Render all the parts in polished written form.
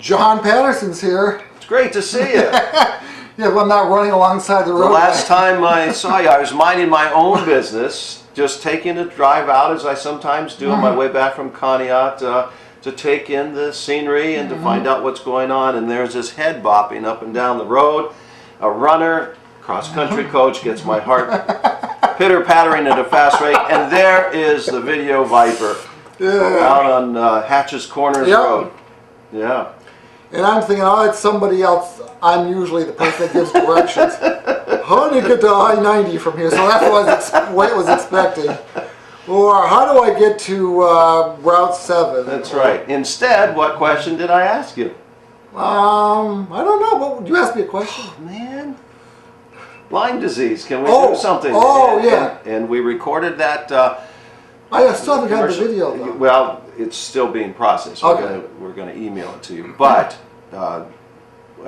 John Patterson's here. It's great to see you. Yeah, well, I'm not running alongside the road. The last time I saw you, I was minding my own business, just taking a drive out, as I sometimes do on my way back from Conneaut, to take in the scenery and to find out what's going on. And there's this head bopping up and down the road. A runner, cross-country coach, gets my heart pitter-pattering at a fast rate. And there is the Video Viper out on Hatches Corners Road. Yeah. And I'm thinking, oh, it's somebody else. I'm usually the person that gives directions. How do you get to I-90 from here? So that's what I was expecting. Or how do I get to Route 7? That's right. Instead, what question did I ask you? I don't know. But you asked me a question. Oh, man. Lyme disease. Can we do something? And we recorded that. I still haven't got the video, though. Well, it's still being processed. Okay. We're going to email it to you. But I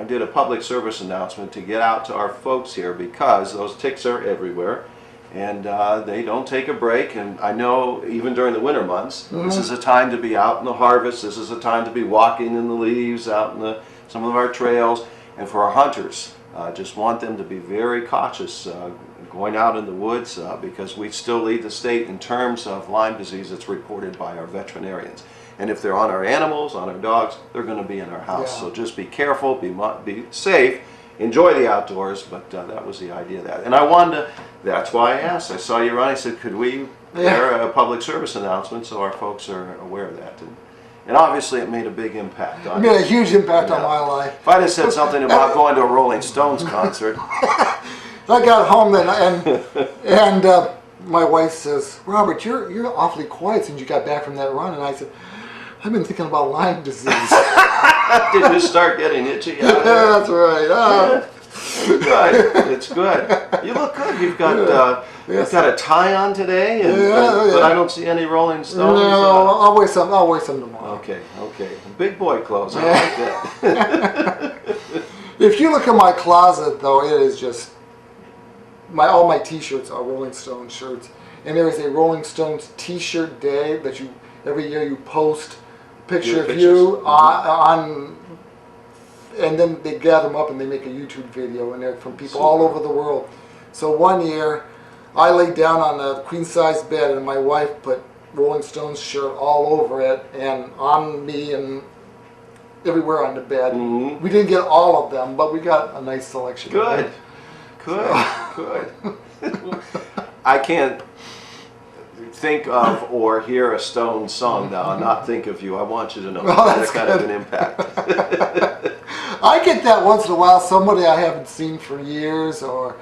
did a public service announcement to get out to our folks here because those ticks are everywhere. And they don't take a break. And I know even during the winter months, this is a time to be out in the harvest. This is a time to be walking in the leaves out in some of our trails. And for our hunters, just want them to be very cautious going out in the woods because we still lead the state in terms of Lyme disease that's reported by our veterinarians. And if they're on our animals, on our dogs, they're going to be in our house. So just be careful, be safe, enjoy the outdoors, but that was the idea of that. And I wanted to, that's why I asked. I saw you run, I said, could we air a public service announcement so our folks are aware of that? And obviously it made a big impact on It made a huge impact on my life. If I'd have said something about going to a Rolling Stones concert. I got home then, and my wife says, Robert, you're awfully quiet since you got back from that run. And I said, I've been thinking about Lyme disease. Did you start getting itchy? Yeah, that's right. Good. It's good. You look good. You've got a tie on today, but I don't see any Rolling Stones. No, I'll wear some. I'll wear some tomorrow. Okay. Big boy clothes. I like that. If you look at my closet, though, it is just all my T-shirts are Rolling Stones shirts, and there is a Rolling Stones T-shirt day that every year you post a picture of you on. And then they gather them up and they make a YouTube video, and they're from people all over the world. So one year, I laid down on a queen-size bed, and my wife put Rolling Stones shirt all over it, and on me, and everywhere on the bed. We didn't get all of them, but we got a nice selection. Good. I can't think of or hear a Stones song now and not think of you. I want you to know that kind of an impact. I get that once in a while, somebody I haven't seen for years, or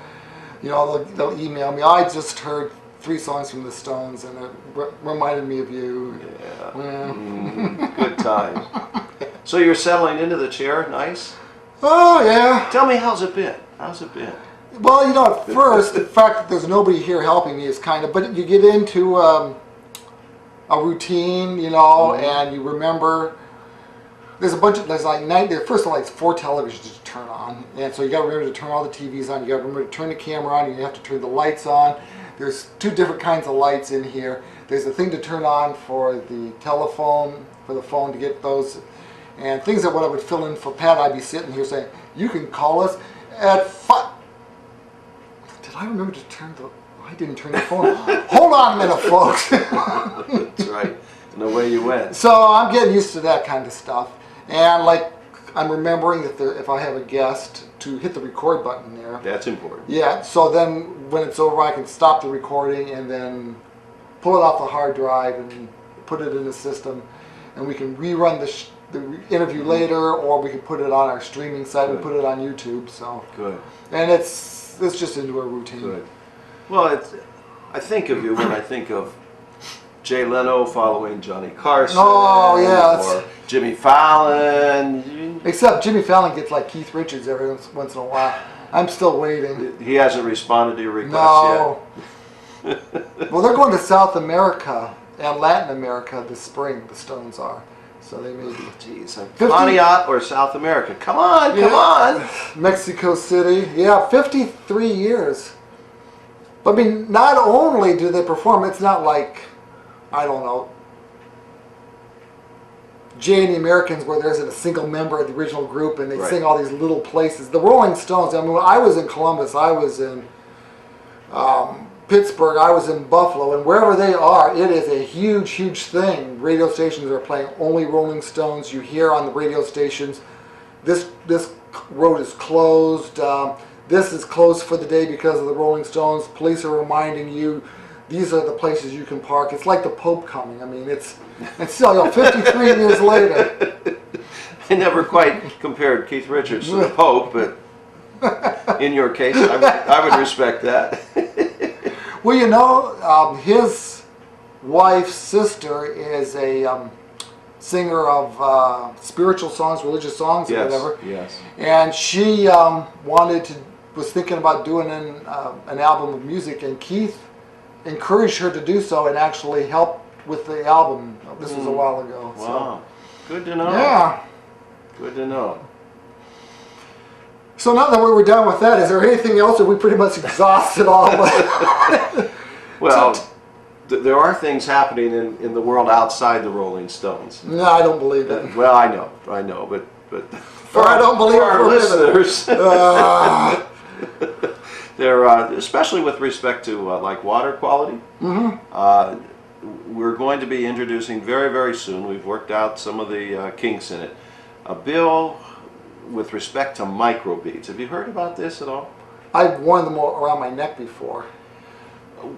they'll email me. I just heard 3 songs from the Stones, and it reminded me of you. Good times. So you're settling into the chair, nice? Oh yeah. Tell me, how's it been? Well, at first, the fact that there's nobody here helping me is but you get into a routine, and you remember. There's first of all, 4 televisions to turn on, and so you got to remember to turn all the TVs on. You got to remember to turn the camera on. You have to turn the lights on. There's 2 different kinds of lights in here. There's a thing to turn on for the telephone, for the phone to get those, and things that when I would fill in for Pat, I'd be sitting here saying, "You can call us at 5." Did I remember to turn the? I didn't turn the phone. Hold on a minute, folks. That's right. And away you went. So I'm getting used to that kind of stuff. And I'm remembering that if I have a guest, to hit the record button there. That's important. Yeah, so then when it's over, I can stop the recording and then pull it off the hard drive and put it in the system. And we can rerun the interview later, or we can put it on our streaming site and put it on YouTube. So good. And it's just into a routine. Good. Well, I think of you when I think of Jay Leno following Johnny Carson. Oh, yeah. Or Jimmy Fallon. Except Jimmy Fallon gets like Keith Richards every once in a while. I'm still waiting. He hasn't responded to your request yet. Well, they're going to South America and Latin America this spring, the Stones are. So they may be. Jeez. Conneaut or South America. Come on. Mexico City. Yeah, 53 years. But I mean, not only do they perform, it's not like, I don't know, Jay and the Americans, where there isn't a single member of the original group, and they Right. sing all these little places. The Rolling Stones, I mean, when I was in Columbus, I was in Pittsburgh, I was in Buffalo, and wherever they are, it is a huge, huge thing. Radio stations are playing only Rolling Stones. You hear on the radio stations, this road is closed. This is closed for the day because of the Rolling Stones. Police are reminding you these are the places you can park. It's like the Pope coming. I mean, it's still 53 years later. I never quite compared Keith Richards to the Pope, but in your case, I would respect that. Well, you know, his wife's sister is a singer of spiritual songs, religious songs, or whatever. Yes. And she was thinking about doing an album of music, and Keith encouraged her to do so and actually helped with the album. This was a while ago. Wow. Good to know. Yeah. Good to know. So now that we were done with that, is there anything else that we pretty much exhausted all? Well, there are things happening in the world outside the Rolling Stones. No, I don't believe it. Well, I know, but Or I don't believe for our it for a minute. listeners, they're especially with respect to like water quality. We're going to be introducing very, very soon. We've worked out some of the kinks in it. A bill with respect to microbeads. Have you heard about this at all? I've worn them around my neck before.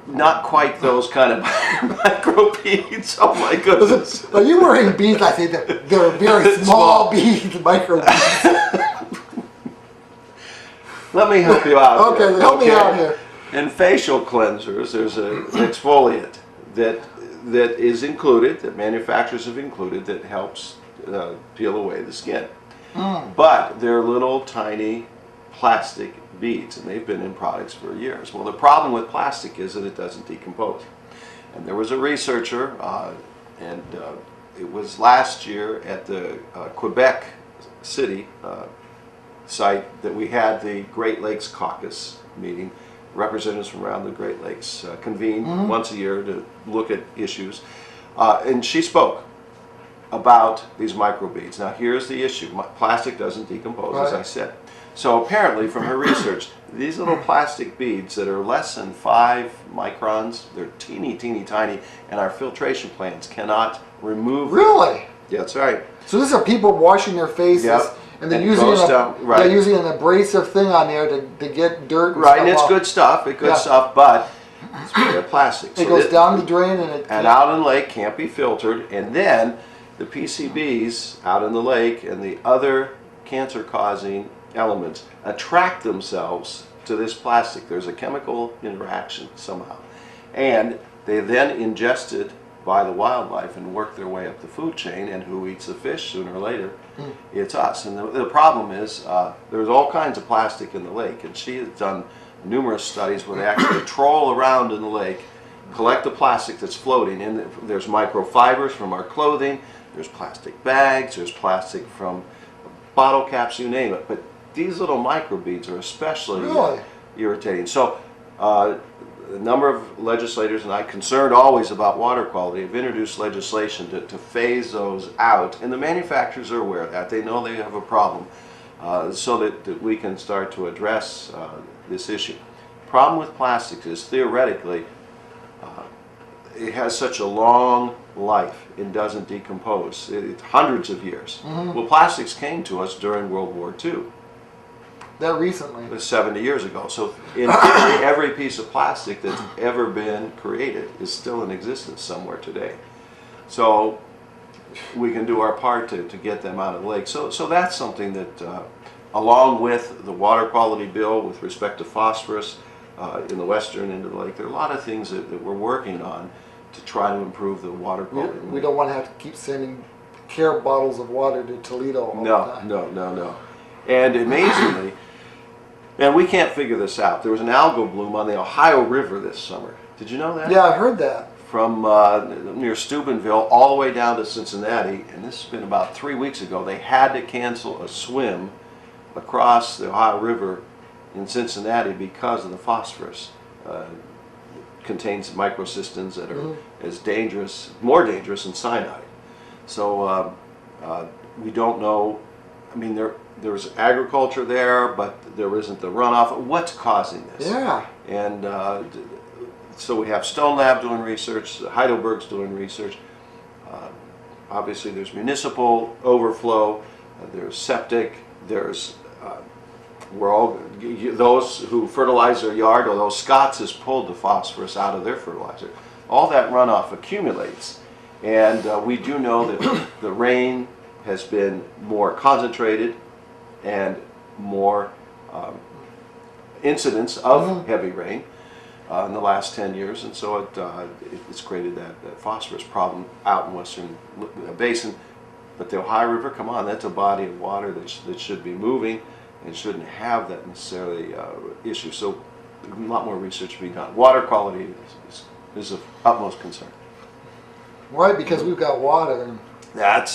Not quite those kind of microbeads. Oh my goodness. Are you wearing beads? I think they're very small beads, micro beads. Let me help you out. Okay, help me out here. In facial cleansers, there's an exfoliant that is included, that manufacturers have included, that helps peel away the skin. But they're little tiny plastic beads, and they've been in products for years. Well, the problem with plastic is that it doesn't decompose. And there was a researcher, and it was last year at the Quebec City site that we had the Great Lakes Caucus meeting. Representatives from around the Great Lakes convene once a year to look at issues. And she spoke about these microbeads. Now here's the issue. Plastic doesn't decompose, as I said. So apparently from her research, these little plastic beads that are less than 5 microns, they're teeny, teeny, tiny, and our filtration plants cannot remove them. Really? Yeah, that's right. So these are people washing their faces, and they're using an abrasive thing on there to get dirt and Right, stuff and it's off. good stuff, but it's made of plastic. It goes down the drain and out in the lake, can't be filtered, and then the PCBs out in the lake and the other cancer-causing elements attract themselves to this plastic. There's a chemical interaction somehow, and they then ingested by the wildlife and work their way up the food chain, and who eats the fish sooner or later? It's us. And the problem is there's all kinds of plastic in the lake, and she has done numerous studies where they actually troll around in the lake, collect the plastic that's floating, and there's microfibers from our clothing, there's plastic bags, there's plastic from bottle caps, you name it. But these little microbeads are especially irritating. So a number of legislators, and I'm concerned always about water quality, have introduced legislation to phase those out, and the manufacturers are aware of that. They know they have a problem, so that we can start to address this issue. Problem with plastics is theoretically it has such a long life, it doesn't decompose. It's hundreds of years. Well, plastics came to us during World War II. That recently. It was 70 years ago. So in theory, every piece of plastic that's ever been created is still in existence somewhere today. So we can do our part to get them out of the lake. So that's something that, along with the water quality bill with respect to phosphorus in the western end of the lake, there are a lot of things that we're working on to try to improve the water quality. We don't want to have to keep sending care bottles of water to Toledo all the time. No. And amazingly, and we can't figure this out, there was an algal bloom on the Ohio River this summer. Did you know that? Yeah, I heard that. From near Steubenville all the way down to Cincinnati, and this has been about 3 weeks ago. They had to cancel a swim across the Ohio River in Cincinnati because of the phosphorus. Contains microcystins that are as dangerous, more dangerous than cyanide. So We don't know. I mean, there's agriculture there, but there isn't the runoff. What's causing this? Yeah. And so we have Stone Lab doing research, Heidelberg's doing research. Obviously, there's municipal overflow, there's septic, there's those who fertilize their yard, although Scott's has pulled the phosphorus out of their fertilizer. All that runoff accumulates, and we do know that the rain has been more concentrated and more incidents of heavy rain in the last 10 years, and so it's created that phosphorus problem out in western basin. But the Ohio River, come on, that's a body of water that should be moving and shouldn't have that necessarily issue. So a lot more research to be done. Water quality is of utmost concern. Right, because we've got water. And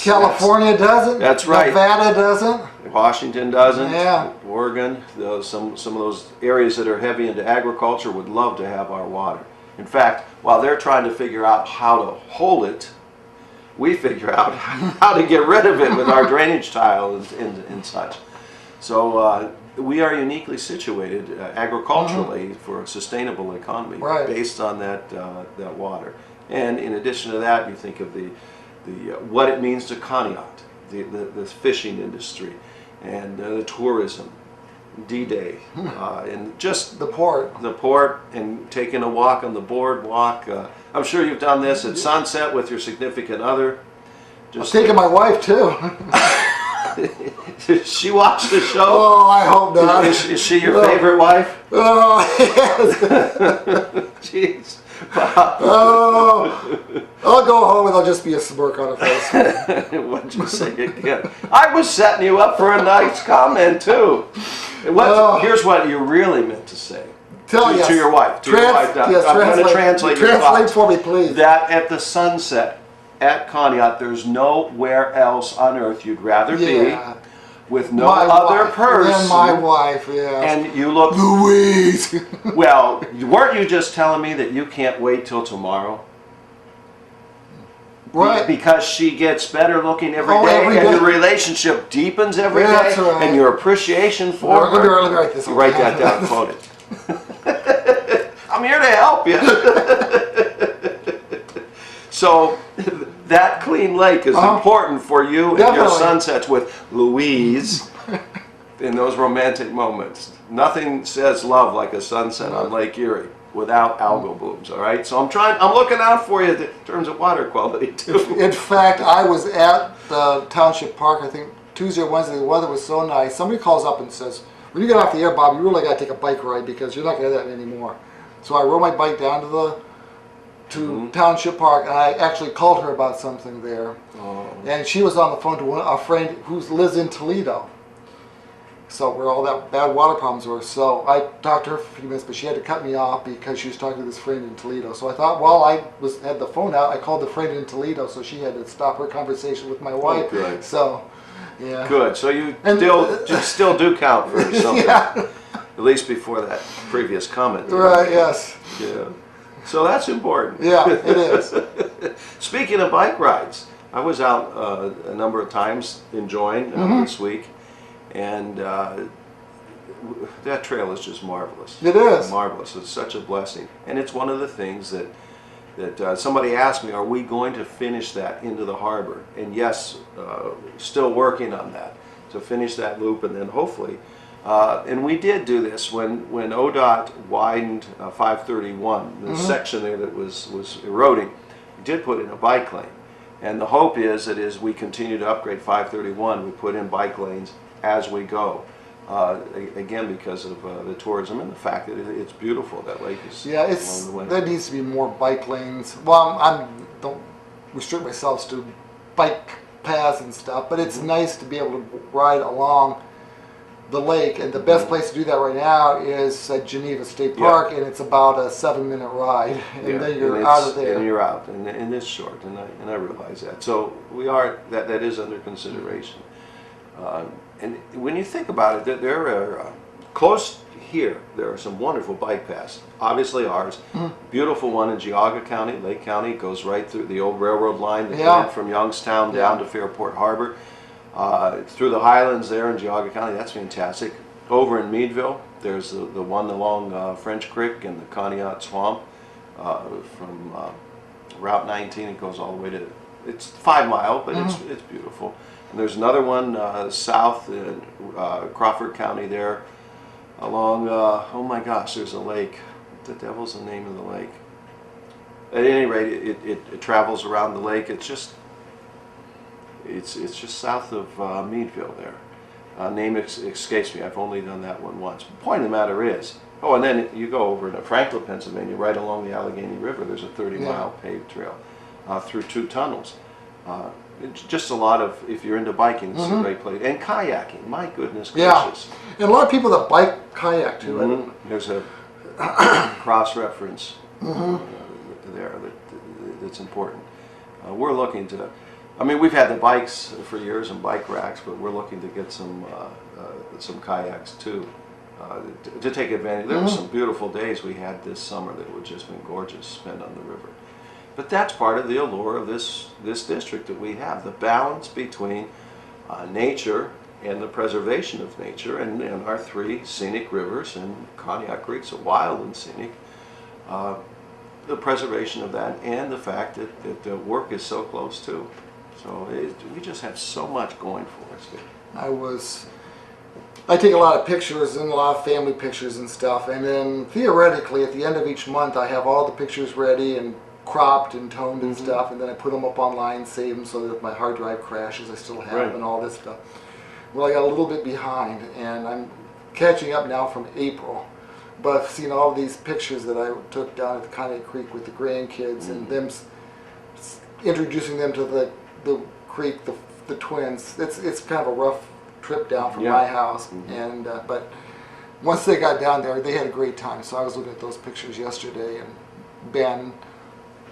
California doesn't. That's right. Nevada doesn't. Washington doesn't. Yeah. Oregon, some of those areas that are heavy into agriculture would love to have our water. In fact, while they're trying to figure out how to hold it, we figure out how to get rid of it with our drainage tile and such. So we are uniquely situated agriculturally for a sustainable economy based on that water. And in addition to that, you think of the what it means to Conneaut, the fishing industry, and the tourism, D-Day, and just the port, and taking a walk on the boardwalk. I'm sure you've done this at sunset with your significant other. Just taking my wife too. She watched the show. Oh, I hope not. Is she your favorite wife? Oh, yes. Jeez. Oh, I'll go home and there'll just be a smirk on her face. What'd you say again? I was setting you up for a nice comment too. Here's what you really meant to say. To your wife. To your wife. Yes, I'm going to translate your thoughts. Translate for me, please. That at the sunset at Conneaut, there's nowhere else on earth you'd rather be with no other person. And my wife, yeah. And you look... Louise! Well, weren't you just telling me that you can't wait till tomorrow? Right. Because she gets better looking every day, and your relationship deepens every day, that's right. and your appreciation for her... Let me write this. Write that down, quote it. I'm here to help you. So that clean lake is important for you and your sunsets with Louise in those romantic moments. Nothing says love like a sunset on Lake Erie without algal blooms, all right? So I'm looking out for you in terms of water quality too. In fact, I was at the Township Park, I think Tuesday or Wednesday. The weather was so nice. Somebody calls up and says, when you get off the air, Bob, you really got to take a bike ride because you're not going to have that anymore. So I rode my bike down to Township Park, and I actually called her about something there. And she was on the phone to a friend who lives in Toledo. So where all that bad water problems were. So I talked to her for a few minutes, but she had to cut me off because she was talking to this friend in Toledo. So I thought, while I had the phone out, I called the friend in Toledo, so she had to stop her conversation with my wife. Oh, good. So, yeah. Good. So you still do count for something. At least before that previous comment. Right, yes. Yeah. So that's important. Yeah, it is. Speaking of bike rides, I was out a number of times enjoying this week, and that trail is just marvelous. It is. Marvelous. It's such a blessing. And it's one of the things that somebody asked me, are we going to finish that into the harbor? And yes, still working on that, to finish that loop, and then hopefully and we did do this when ODOT widened 531, the section there that was eroding. We did put in a bike lane, and the hope is that as we continue to upgrade 531, we put in bike lanes as we go. Again, because of the tourism and the fact that it's beautiful. That lake is along the way. There needs to be more bike lanes. Well, I don't restrict myself to bike paths and stuff, but it's nice to be able to ride along the lake, and the best place to do that right now is at Geneva State Park, and it's about a 7-minute ride, and then you're out of there. And you're out, and it's short, and I realize that. So that is under consideration. And when you think about it, there are close here, there are some wonderful bike paths. Obviously ours. Beautiful one in Geauga County, Lake County. It goes right through the old railroad line that went from Youngstown down to Fairport Harbor. Through the highlands there in Geauga County. That's fantastic. Over in Meadville, there's the one along French Creek and the Conneaut Swamp from Route 19. It goes all the way to, it's 5 mile, but it's beautiful. And there's another one south in Crawford County there along, oh my gosh, there's a lake. What the devil's the name of the lake? At any rate, it travels around the lake. It's just south of Meadville there. Name escapes me. I've only done that one once. The point of the matter is, oh, and then you go over to Franklin, Pennsylvania, right along the Allegheny River. There's a 30-mile paved trail through 2 tunnels. It's just a lot of, if you're into biking, it's a great place. And kayaking, my goodness gracious. And a lot of people that bike kayak too. There's a cross-reference there that's important. We're looking to, I mean, we've had the bikes for years and bike racks, but we're looking to get some kayaks too, to take advantage. There were some beautiful days we had this summer that would just been gorgeous spent on the river. But that's part of the allure of this district that we have, the balance between nature and the preservation of nature, and our 3 scenic rivers, and Conneaut Creek's a wild and scenic. The preservation of that, and the fact that the work is so close too. So we just have so much going for us. I take a lot of pictures and a lot of family pictures and stuff, and then theoretically at the end of each month I have all the pictures ready and cropped and toned and stuff, and then I put them up online, save them so that if my hard drive crashes I still have them and all this stuff. Well, I got a little bit behind, and I'm catching up now from April. But I've seen all these pictures that I took down at the Conneaut Creek with the grandkids and them introducing them to the creek, the twins. It's kind of a rough trip down from my house, and but once they got down there, they had a great time. So I was looking at those pictures yesterday, and Ben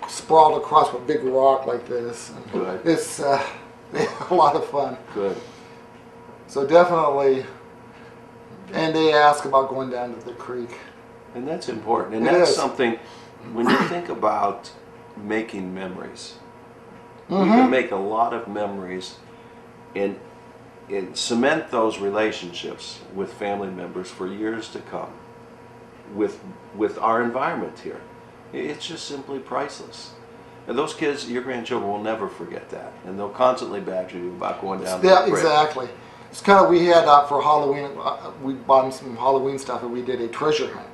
sprawled across a big rock like this. And Good. It's they had a lot of fun. Good. So definitely, and they ask about going down to the creek. And that's important. And that's something, when you think about making memories, you can make a lot of memories and cement those relationships with family members for years to come with our environment here. It's just simply priceless. And those kids, your grandchildren, will never forget that. And they'll constantly badger you about going down to the creek. Exactly. It's kind of, we had for Halloween, we bought them some Halloween stuff, and we did a treasure hunt.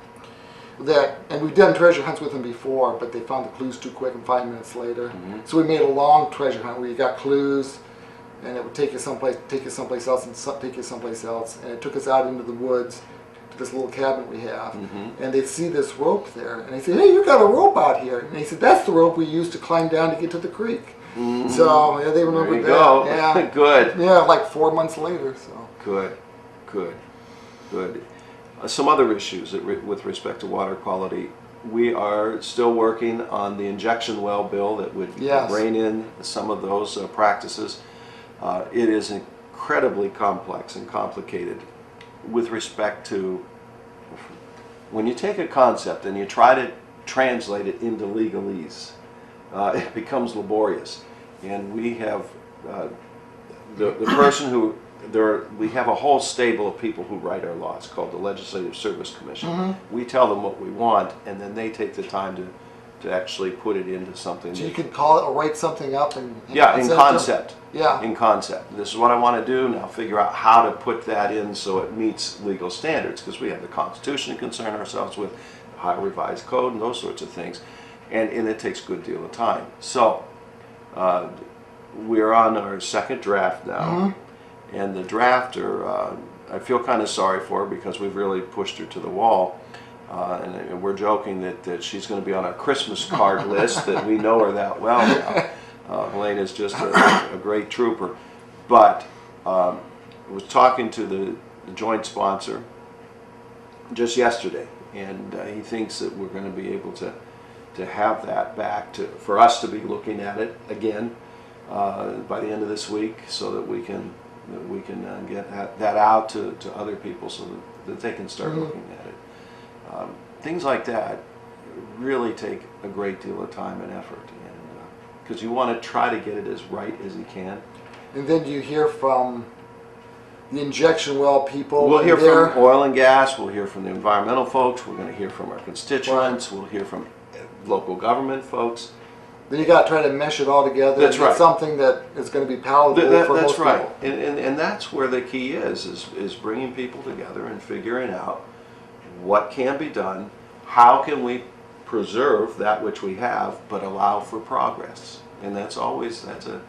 And we've done treasure hunts with them before, but they found the clues too quick, and 5 minutes later. So we made a long treasure hunt where you got clues, and it would take you someplace else, and take you someplace else. And it took us out into the woods to this little cabin we have, and they'd see this rope there, and they said, "Hey, you got a rope out here?" And he said, "That's the rope we used to climb down to get to the creek." So yeah, they remembered that. Go. Yeah, Good. Yeah, like 4 months later. So Good. Some other issues with respect to water quality. We are still working on the injection well bill that would rein in some of those practices. It is incredibly complex and complicated with respect to when you take a concept and you try to translate it into legalese. It becomes laborious, and we have the person who we have a whole stable of people who write our laws called the Legislative Service Commission. We tell them what we want, and then they take the time to actually put it into something. So you can call it or write something up and in concept. Yeah, in concept. This is what I want to do. Now figure out how to put that in so it meets legal standards, because we have the Constitution to concern ourselves with, Ohio Revised Code, and those sorts of things. And it takes a good deal of time. So we're on our second draft now, and the drafter, I feel kind of sorry for her because we've really pushed her to the wall, and we're joking that she's going to be on our Christmas card list, that we know her that well now. Helene is just a great trooper. But I was talking to the joint sponsor just yesterday, and he thinks that we're going to be able to have that back for us to be looking at it again by the end of this week, so that we can get that out to other people, so that they can start looking at it. Things like that really take a great deal of time and effort, and because you want to try to get it as right as you can. And then you hear from the injection well people. We'll hear from oil and gas, we'll hear from the environmental folks, we're going to hear from our constituents, we'll hear from local government folks. Then you got to try to mesh it all together. That's right. Something that is going to be palatable for most right. people. And that's where the key is bringing people together and figuring out what can be done, how can we preserve that which we have, but allow for progress. And that's a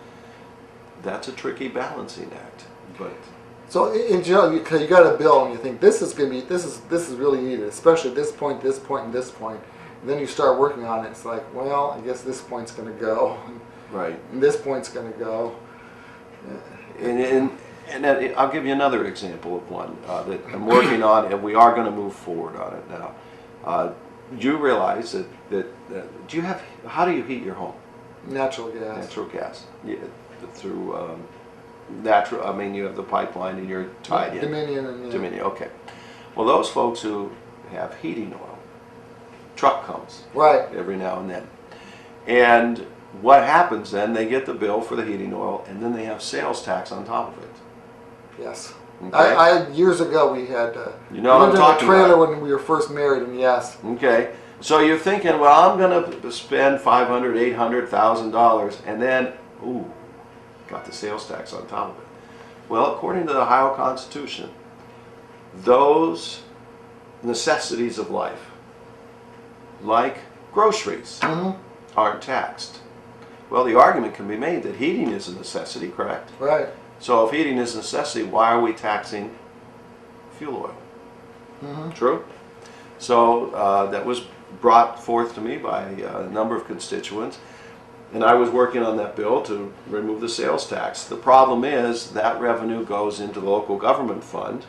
tricky balancing act. But so in general, you got a bill and you think this is really needed, especially this point, and this point. And then you start working on it. It's like, well, I guess this point's going to go, right, and this point's going to go. And I'll give you another example of one that I'm working on, and we are going to move forward on it now. You realize that how do you heat your home? Natural gas. Natural gas. Yeah, through natural. I mean, you have the pipeline, and you're tied in. Dominion. Okay. Well, those folks who have heating oil, truck comes right every now and then, and what happens then? They get the bill for the heating oil, and then they have sales tax on top of it. Yes. Okay. I years ago we had you know what I'm talking a trailer about. when we were first married, and yes. Okay. So you're thinking, well, I'm going to spend $500,000, $800,000, and then, ooh, got the sales tax on top of it. Well, according to the Ohio Constitution, those necessities of life, like groceries, aren't taxed. Well, the argument can be made that heating is a necessity, correct? Right. So if heating is a necessity, why are we taxing fuel oil? True? So that was brought forth to me by a number of constituents, and I was working on that bill to remove the sales tax. The problem is that revenue goes into the local government fund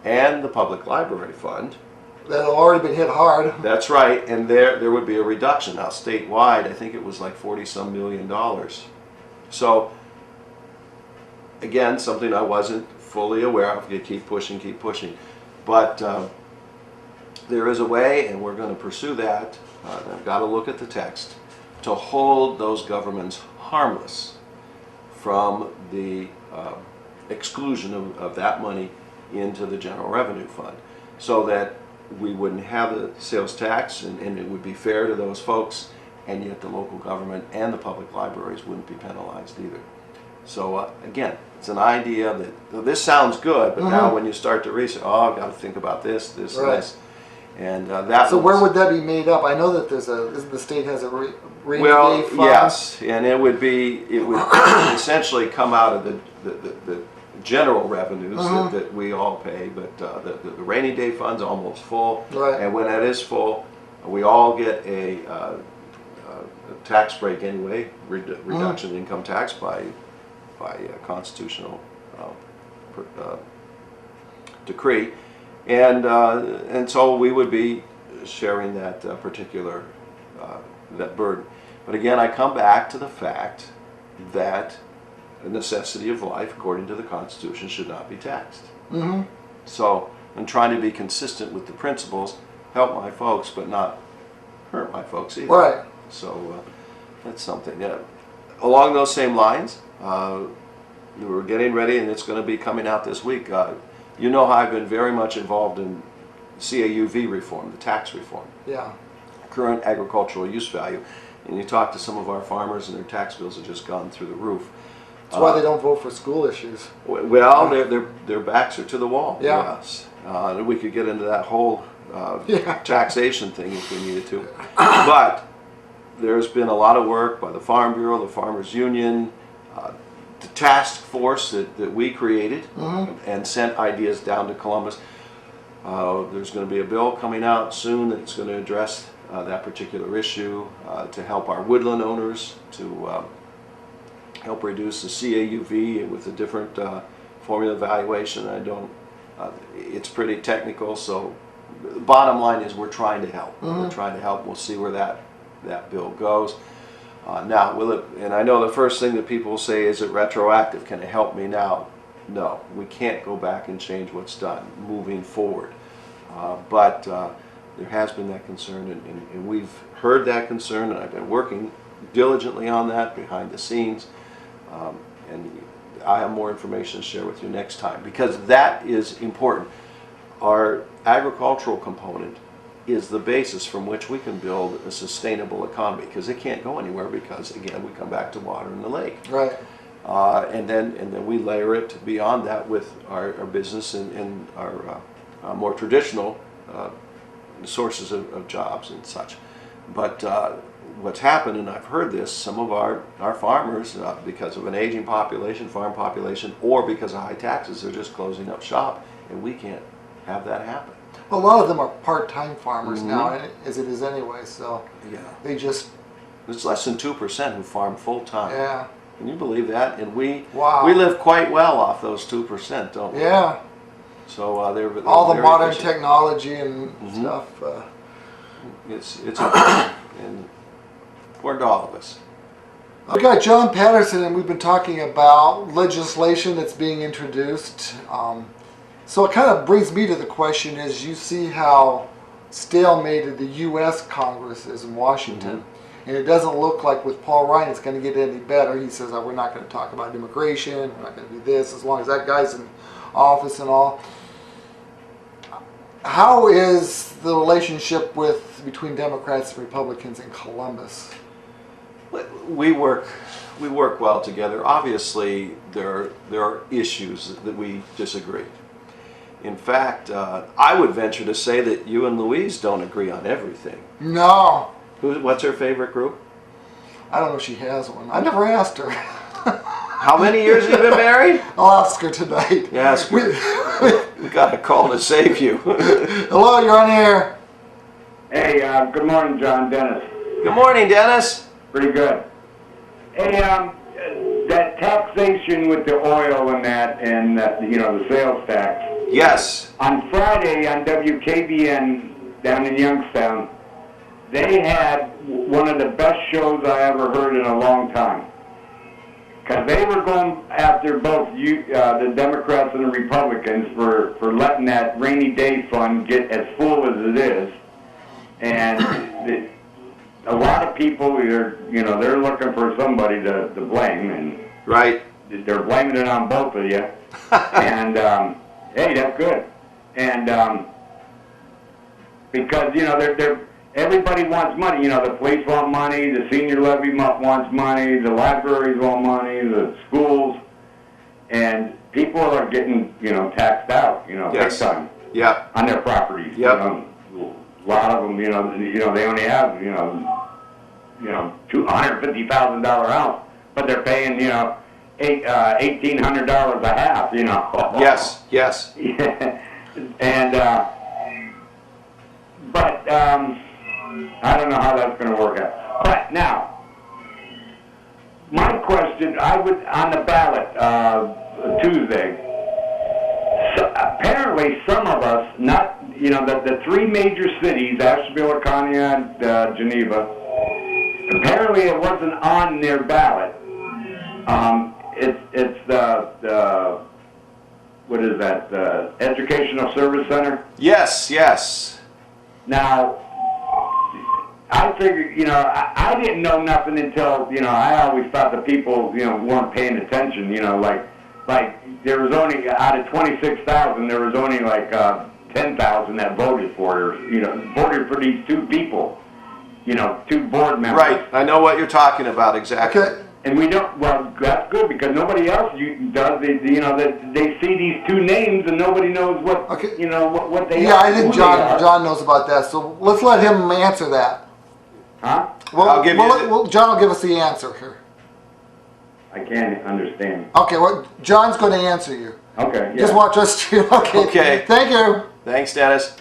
and the public library fund. That had already been hit hard. That's right, and there would be a reduction. Now, statewide, I think it was like $40-some million. So, again, something I wasn't fully aware of. You keep pushing. But there is a way, and we're going to pursue that. I've got to look at the text to hold those governments harmless from the exclusion of that money into the general revenue fund, so that we wouldn't have the sales tax, and it would be fair to those folks, and yet the local government and the public libraries wouldn't be penalized either. So again, it's an idea that this sounds good, but now when you start to research, I've got to think about this, and this, and that. So where would that be made up? I know that the state has a rainy day fund. Yes, and it would essentially come out of the general revenues that we all pay, but the rainy day fund's almost full, right. And when that is full, we all get a tax break anyway, reduction in income tax by constitutional decree, and so we would be sharing that particular that burden. But again, I come back to the fact that a necessity of life, according to the Constitution, should not be taxed. So I'm trying to be consistent with the principles, help my folks, but not hurt my folks either. Right. So that's something. Yeah. Along those same lines, we're getting ready, and it's going to be coming out this week. You know how I've been very much involved in CAUV reform, the tax reform. Yeah. Current agricultural use value. And you talk to some of our farmers, and their tax bills have just gone through the roof. That's why they don't vote for school issues. Well, their backs are to the wall. Yeah. Yes. We could get into that whole taxation thing if we needed to. But there's been a lot of work by the Farm Bureau, the Farmers Union, the task force that we created and sent ideas down to Columbus. There's going to be a bill coming out soon that's going to address that particular issue to help our woodland owners, to help reduce the CAUV with a different formula evaluation. It's pretty technical, so the bottom line is we're trying to help. We're trying to help. We'll see where that bill goes. Now, will it? And I know the first thing that people will say, is it retroactive? Can it help me now? No, we can't go back and change what's done moving forward. But there has been that concern, and we've heard that concern, and I've been working diligently on that behind the scenes. And I have more information to share with you next time, because that is important. Our agricultural component is the basis from which we can build a sustainable economy, because it can't go anywhere because, again, we come back to water in the lake. Right. And then we layer it beyond that with our business and our more traditional sources of jobs and such. But what's happened, and I've heard this, some of our farmers, because of an aging population, farm population, or because of high taxes, they're just closing up shop, and we can't have that happen. A lot of them are part-time farmers now, as it is anyway, so Yeah. they just... It's less than 2% who farm full-time. Yeah. Can you believe that? And we Wow. we live quite well off those 2%, don't we? Yeah. So they're all the very modern efficient. technology and stuff. It's important, and important to all of us. We got John Patterson, and we've been talking about legislation that's being introduced. So it kind of brings me to the question: is you see how stalemated the U.S. Congress is in Washington, and it doesn't look like with Paul Ryan it's going to get any better. He says, "Oh, we're not going to talk about immigration. We're not going to do this as long as that guy's in office and all." How is the relationship between Democrats and Republicans in Columbus? We work well together. Obviously, there are issues that we disagree. In fact, I would venture to say that you and Louise don't agree on everything. No. What's her favorite group? I don't know if she has one. I never asked her. How many years have you been married? I'll ask her tonight. Ask her. We got a call to save you. Hello, you're on air. Hey, good morning, John. Dennis. Good morning, Dennis. Pretty good. Hey, that taxation with the oil and that, and the sales tax. Yes. On Friday on WKBN down in Youngstown, they had one of the best shows I ever heard in a long time. Because they were going after both the Democrats and the Republicans for letting that rainy day fund get as full as it is. And a lot of people, they're looking for somebody to blame, and Right. they're blaming it on both of you. And hey, that's good. And because everybody wants money. The police want money, the senior levy wants money, the libraries want money, the schools, and people are getting taxed out, Yes. big time. Yeah. On their properties. Yep. A lot of them, they only have $250,000 house, but they're paying $1,800 a half. Yes. Yes. And but I don't know how that's going to work out. But now, my question, on the ballot Tuesday. So apparently, some of us, not the three major cities, Asheville, Conneaut, and Geneva. Apparently, it wasn't on their ballot. It's the what is that? The Educational Service Center. Yes. Yes. Now, I figured, I didn't know nothing until, I always thought the people, weren't paying attention, like there was only, out of 26,000, there was only like 10,000 that voted for her, voted for these two people, two board members. Right. I know what you're talking about exactly. Okay. And we don't, well, that's good because nobody else does. They see these two names and nobody knows what, Okay. what they Yeah, are. I think who they John are. John knows about that. So let's let him answer that. Huh? Well, I'll give you John will give us the answer here. I can't understand. Okay, well, John's going to answer you. Okay, yeah. Just watch us. Okay. Okay. Thank you. Thanks, Dennis.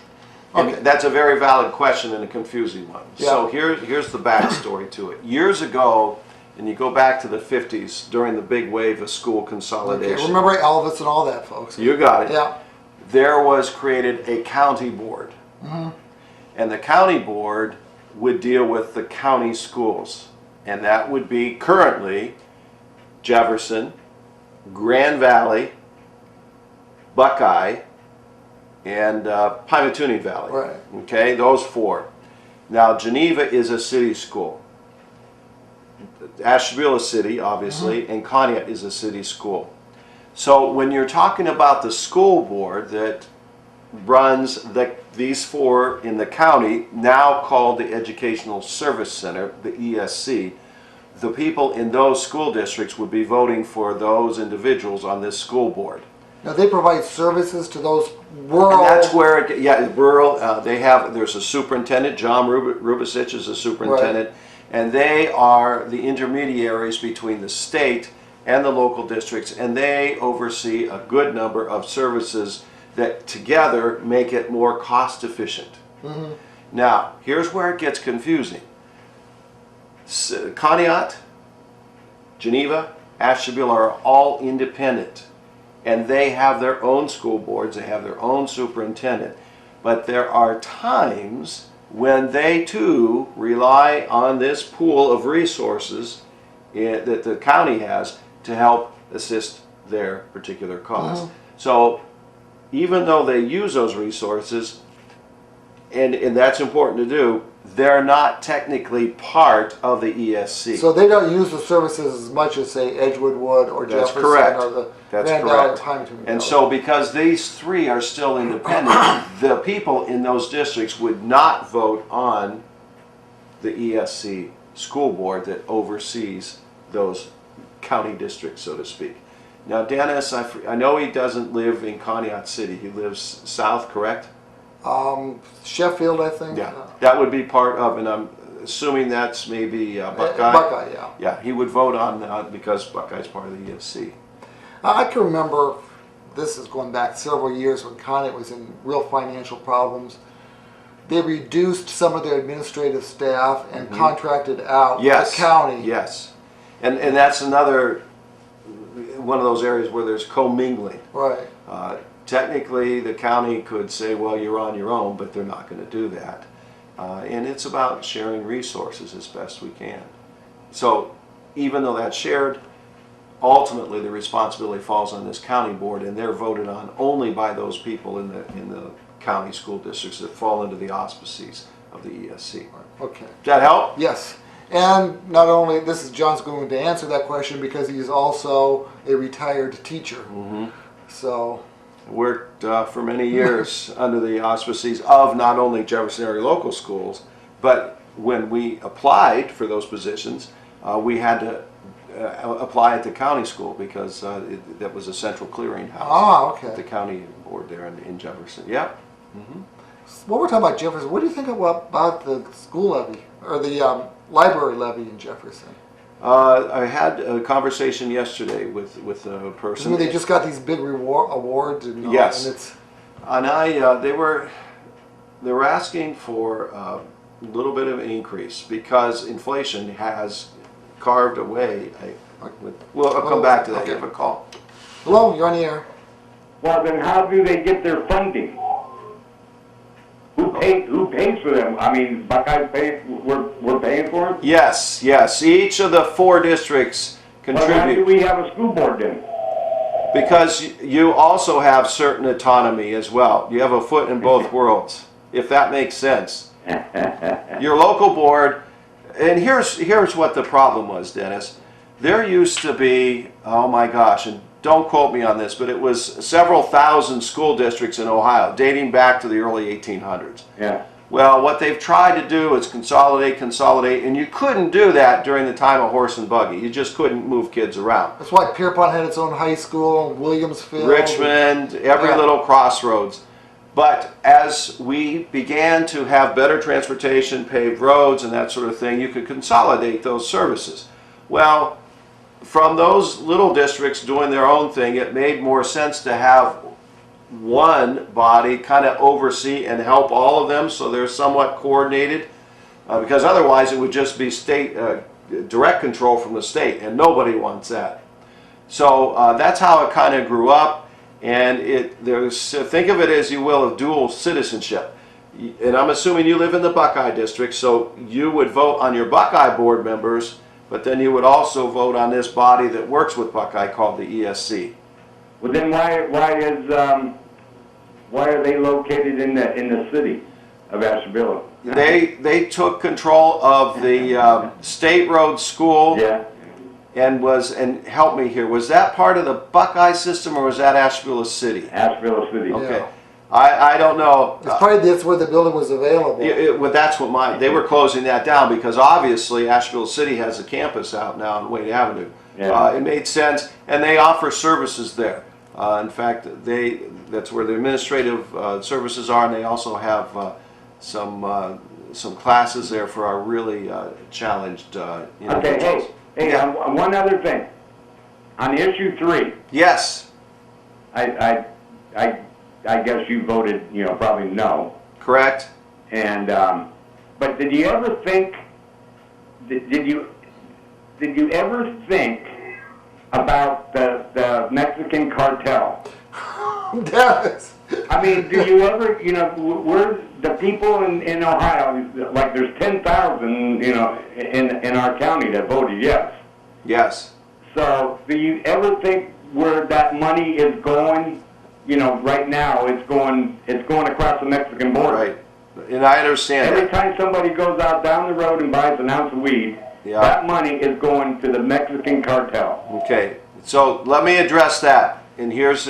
And Okay. that's a very valid question and a confusing one. So Yeah. here's the backstory to it. Years ago, and you go back to the 50s during the big wave of school consolidation. Okay, remember Elvis and all that, folks. You got it. Yeah. There was created a county board. And the county board would deal with the county schools. And that would be currently Jefferson, Grand Valley, Buckeye, and Pymatuning Valley. Right. Okay, those 4. Now, Geneva is a city school. Ashtabula is city, obviously, and Conneaut is a city school. So when you're talking about the school board that runs these 4 in the county, now called the Educational Service Center, the ESC, the people in those school districts would be voting for those individuals on this school board. Now they provide services to those rural. And that's where, rural. There's a superintendent. John Rubicic is a superintendent, and they are the intermediaries between the state and the local districts, and they oversee a good number of services that together make it more cost efficient. Mm-hmm. Now, here's where it gets confusing. Conneaut, Geneva, Ashtabula are all independent, and they have their own school boards, they have their own superintendent. But there are times when they too rely on this pool of resources that the county has to help assist their particular cause. Mm-hmm. So even though they use those resources, and that's important to do, they're not technically part of the ESC. So they don't use the services as much as, say, Edgewood would or That's Jefferson correct. or the That's Grand Valley or correct. Pymatuning Valley. And so because these 3 are still independent, the people in those districts would not vote on the ESC school board that oversees those county districts, so to speak. Now, Dennis, I know he doesn't live in Conneaut City. He lives south, correct? Sheffield, I think. Yeah, that would be part of, and I'm assuming that's maybe Buckeye. Buckeye, yeah. Yeah, he would vote on because Buckeye's part of the ESC. I can remember, this is going back several years when Conneaut was in real financial problems. They reduced some of their administrative staff and contracted out the county. Yes, and that's another one of those areas where there's commingling. Right. Technically, the county could say, well, you're on your own, but they're not going to do that. And it's about sharing resources as best we can. So even though that's shared, ultimately the responsibility falls on this county board, and they're voted on only by those people in the county school districts that fall into the auspices of the ESC. Okay. Does that help? Yes. And not only, this is John's going to answer that question because he's also a retired teacher. Mm-hmm. So... Worked for many years under the auspices of not only Jefferson area local schools, but when we applied for those positions, we had to apply at the county school because that was a central clearinghouse. Ah, okay. At the county board there in Jefferson. Yep. Mm-hmm. What we're talking about Jefferson, what do you think about the school levy or the library levy in Jefferson? I had a conversation yesterday with a person. They just got these big awards, and yes, and it's they were asking for a little bit of an increase because inflation has carved away. I'll come back to that. Okay. You have a call. Hello, you're on the air. Well, then how do they get their funding? Who pays for them? I mean, Buckeye's paying. We're paying for it. Yes. Each of the 4 districts contribute. Well, why do we have a school board then? Because you also have certain autonomy as well. You have a foot in both worlds, if that makes sense. Your local board, and here's what the problem was, Dennis. There used to be, oh my gosh, and don't quote me on this, but it was several thousand school districts in Ohio, dating back to the early 1800s. Yeah. Well, what they've tried to do is consolidate, and you couldn't do that during the time of horse and buggy. You just couldn't move kids around. That's why Pierpont had its own high school, Williamsville, Richmond, every little crossroads. But as we began to have better transportation, paved roads, and that sort of thing, you could consolidate those services. Well, from those little districts doing their own thing, it made more sense to have one body kind of oversee and help all of them so they're somewhat coordinated, because otherwise it would just be state direct control from the state, and nobody wants that. So that's how it kind of grew up, and think of it as you will of dual citizenship. And I'm assuming you live in the Buckeye district, so you would vote on your Buckeye board members, but then you would also vote on this body that works with Buckeye called the ESC. Well, then why is why are they located in the city of Ashtabula? They took control of the State Road School. Yeah. And help me here, was that part of the Buckeye system or was that Ashtabula City? Ashtabula City. Okay. I don't know. It's probably that's where the building was available. Well, that's what they were closing that down because obviously Ashtabula City has a campus out now on Wade Avenue. Yeah. It made sense, and they offer services there. In fact, that's where the administrative services are, and they also have some classes there for our really challenged individuals. Okay, hey, one other thing. On issue 3. Yes. I guess you voted, probably no. Correct. And but did you ever think? Did you ever think about the Mexican cartel? Yes. I mean, do you ever? We're the people in Ohio. Like, there's 10,000, in our county that voted yes. Yes. So, do you ever think where that money is going? Right now it's going across the Mexican border. Right, and I understand. Every time somebody goes out down the road and buys an ounce of weed, that money is going to the Mexican cartel. Okay, so let me address that. And here's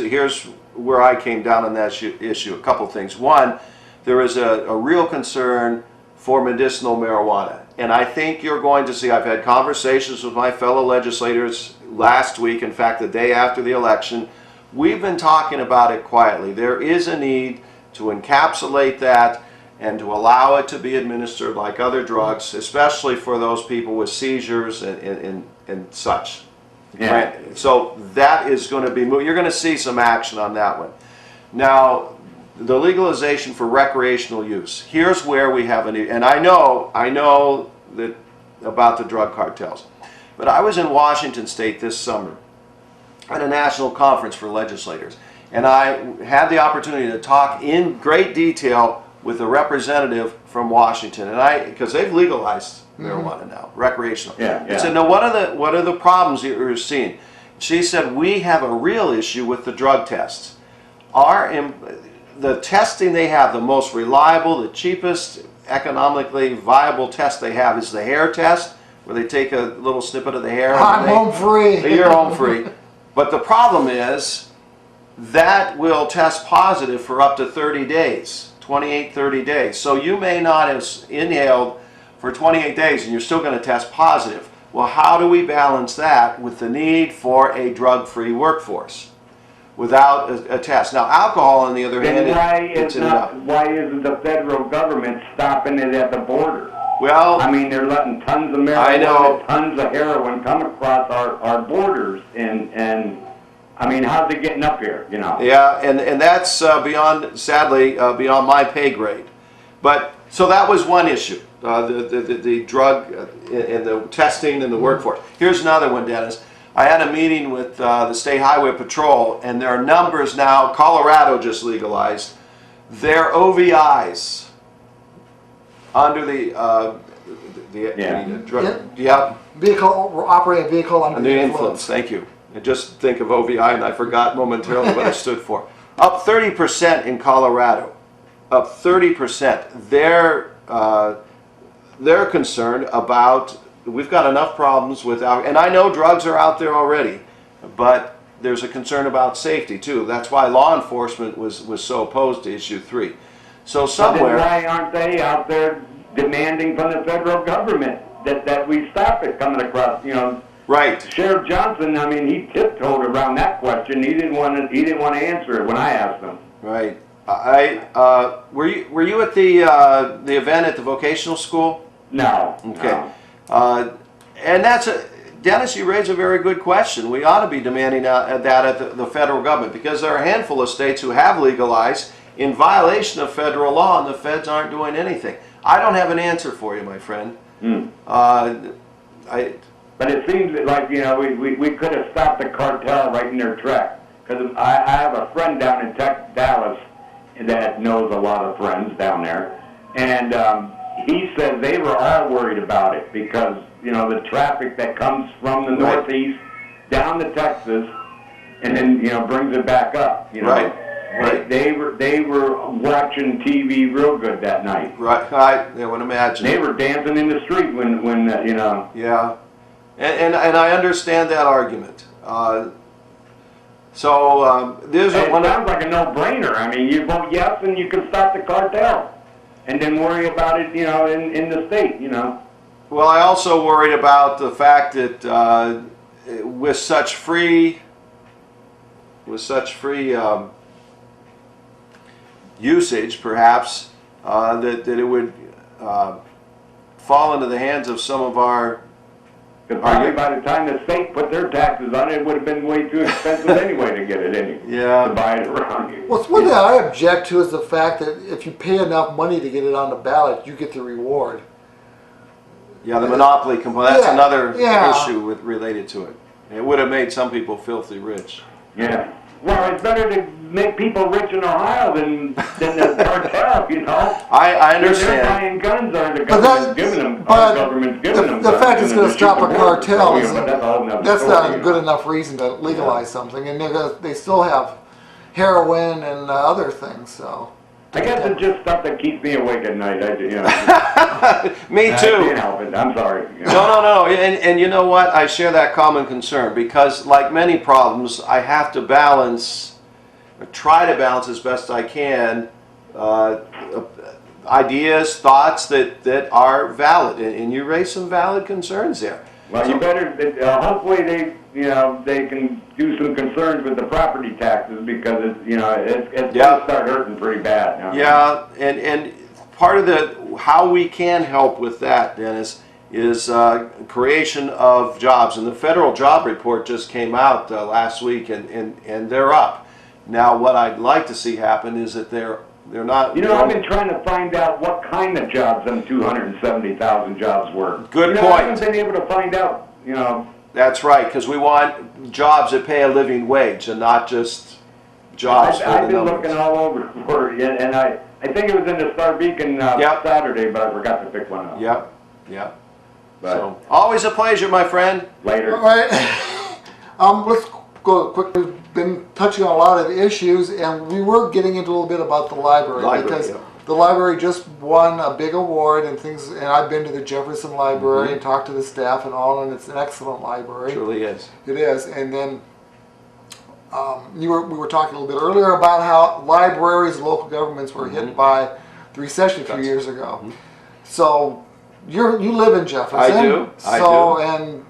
where I came down on that issue. A couple things. One, there is a real concern for medicinal marijuana. And I think you're going to see, I've had conversations with my fellow legislators last week, in fact, the day after the election. We've been talking about it quietly. There is a need to encapsulate that and to allow it to be administered like other drugs, especially for those people with seizures and such. Yeah. Right? So that is going to be, you're going to see some action on that one. Now, the legalization for recreational use. Here's where we have a need, and I know that about the drug cartels. But I was in Washington State this summer at a national conference for legislators, and I had the opportunity to talk in great detail with a representative from Washington, and because they've legalized marijuana now, recreational. Yeah. I said, now what are the problems you're seeing? She said, we have a real issue with the drug tests. The testing they have, the most reliable, the cheapest, economically viable test they have is the hair test, where they take a little snippet of the hair. I'm home free. You're home free. But the problem is that will test positive for up to 30 days, 28, 30 days. So you may not have inhaled for 28 days and you're still going to test positive. Well, how do we balance that with the need for a drug-free workforce without a test? Now, alcohol, on the other hand, why isn't the federal government stopping it at the border? Well, I mean, they're letting tons of marijuana, tons of heroin come across our borders, and I mean, how's it getting up here? Yeah, and that's sadly beyond my pay grade. But so that was one issue, the drug and the testing and the workforce. Here's another one, Dennis. I had a meeting with the State Highway Patrol, and there are numbers now. Colorado just legalized their OVIs under the drug. Yeah. Vehicle operating vehicle under the influence. Thank you. I just think of OVI, and I forgot momentarily what it stood for. Up 30% in Colorado. Up 30%. They're concerned about. We've got enough problems with alcohol, and I know drugs are out there already, but there's a concern about safety too. That's why law enforcement was so opposed to issue 3. So somewhere. But then why aren't they out there demanding from the federal government that we stop it coming across? Right. Sheriff Johnson, I mean, he tiptoed around that question. He didn't want to answer it when I asked him. Right. Were you at the event at the vocational school? No. Okay. No. And Dennis, you raise a very good question. We ought to be demanding that at the federal government, because there are a handful of states who have legalized in violation of federal law, and the feds aren't doing anything. I don't have an answer for you, my friend. But it seems like, we could have stopped the cartel right in their track. Because I have a friend down in Dallas that knows a lot of friends down there. And he said they were all worried about it because, the traffic that comes from the Northeast down to Texas and then, brings it back up, Right. Right. They were watching TV real good that night. Right. I would imagine. They were dancing in the street when you know. Yeah, and I understand that argument. So there's It one. sounds like a no-brainer. I mean, you vote yes, and you can stop the cartel, and then worry about it, you know, in the state, you know. Well, I also worried about the fact that with such free usage, perhaps that it would fall into the hands of some of our. Because probably by the time the state put their taxes on it, it would have been way too expensive anyway to get it in. Yeah. To buy it around here. Well, one thing I object to is the fact that if you pay enough money to get it on the ballot, you get the reward. Yeah, the monopoly component. That's Yeah, another yeah. issue related to it. It would have made some people filthy rich. Yeah. Well, it's better to make people rich in Ohio than the cartel, you know. I They're understand. buying guns, or the But government's that- giving them. but Our government's giving them. the guns, fact it's and going then to stop a shoot the war. cartel Yeah, but that's a whole nother that's story, not a you good know. enough reason to legalize something, and they still have heroin and other things. So I guess it's just stuff that keeps me awake at night. Me I too. can't help it. I'm sorry. You know. No. And you know what? I share that common concern because, like many problems, I have to balance, or try to balance as best I can, ideas, thoughts that are valid. And you raise some valid concerns there. Well, you better. Hopefully, they can do some concerns with the property taxes because it's going to start hurting pretty bad now. Yeah, and part of how we can help with that, Dennis, is creation of jobs. And the federal job report just came out last week, and they're up. Now, what I'd like to see happen is that they're not. You know, I've been trying to find out what kind of jobs them 270,000 jobs were. Good I point. haven't been able to find out. You know. That's right, because we want jobs that pay a living wage and not just jobs for the I've been numbers. looking all over for it, and I think it was in the Star Beacon Saturday, but I forgot to pick one up. Yep. But So, always a pleasure, my friend. later. all right, let's go quickly. We've been touching on a lot of issues, and we were getting into a little bit about the library because. Yeah. The library just won a big award and things, and I've been to the Jefferson Library and talked to the staff and all, and it's an excellent library. Truly is. It is. And then we were talking a little bit earlier about how libraries, local governments were hit by the recession a few years ago. So you live in Jefferson. I do. And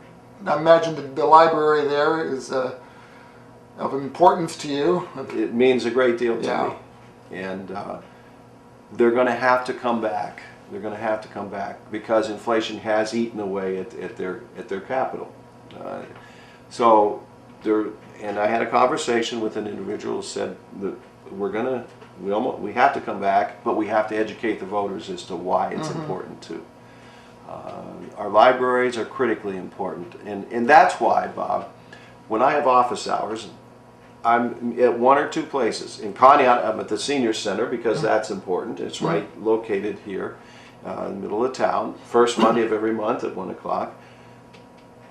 I imagine the library there is of importance to you. It means a great deal to Yeah. me. And they're going to have to come back. They're going to have to come back because inflation has eaten away at their capital. And I had a conversation with an individual who said that we have to come back, but we have to educate the voters as to why it's important too. Our libraries are critically important, and that's why, Bob, when I have office hours, I'm at one or two places. In Conneaut, I'm at the Senior Center because that's important. It's right located here in the middle of town, first Monday of every month at 1 o'clock.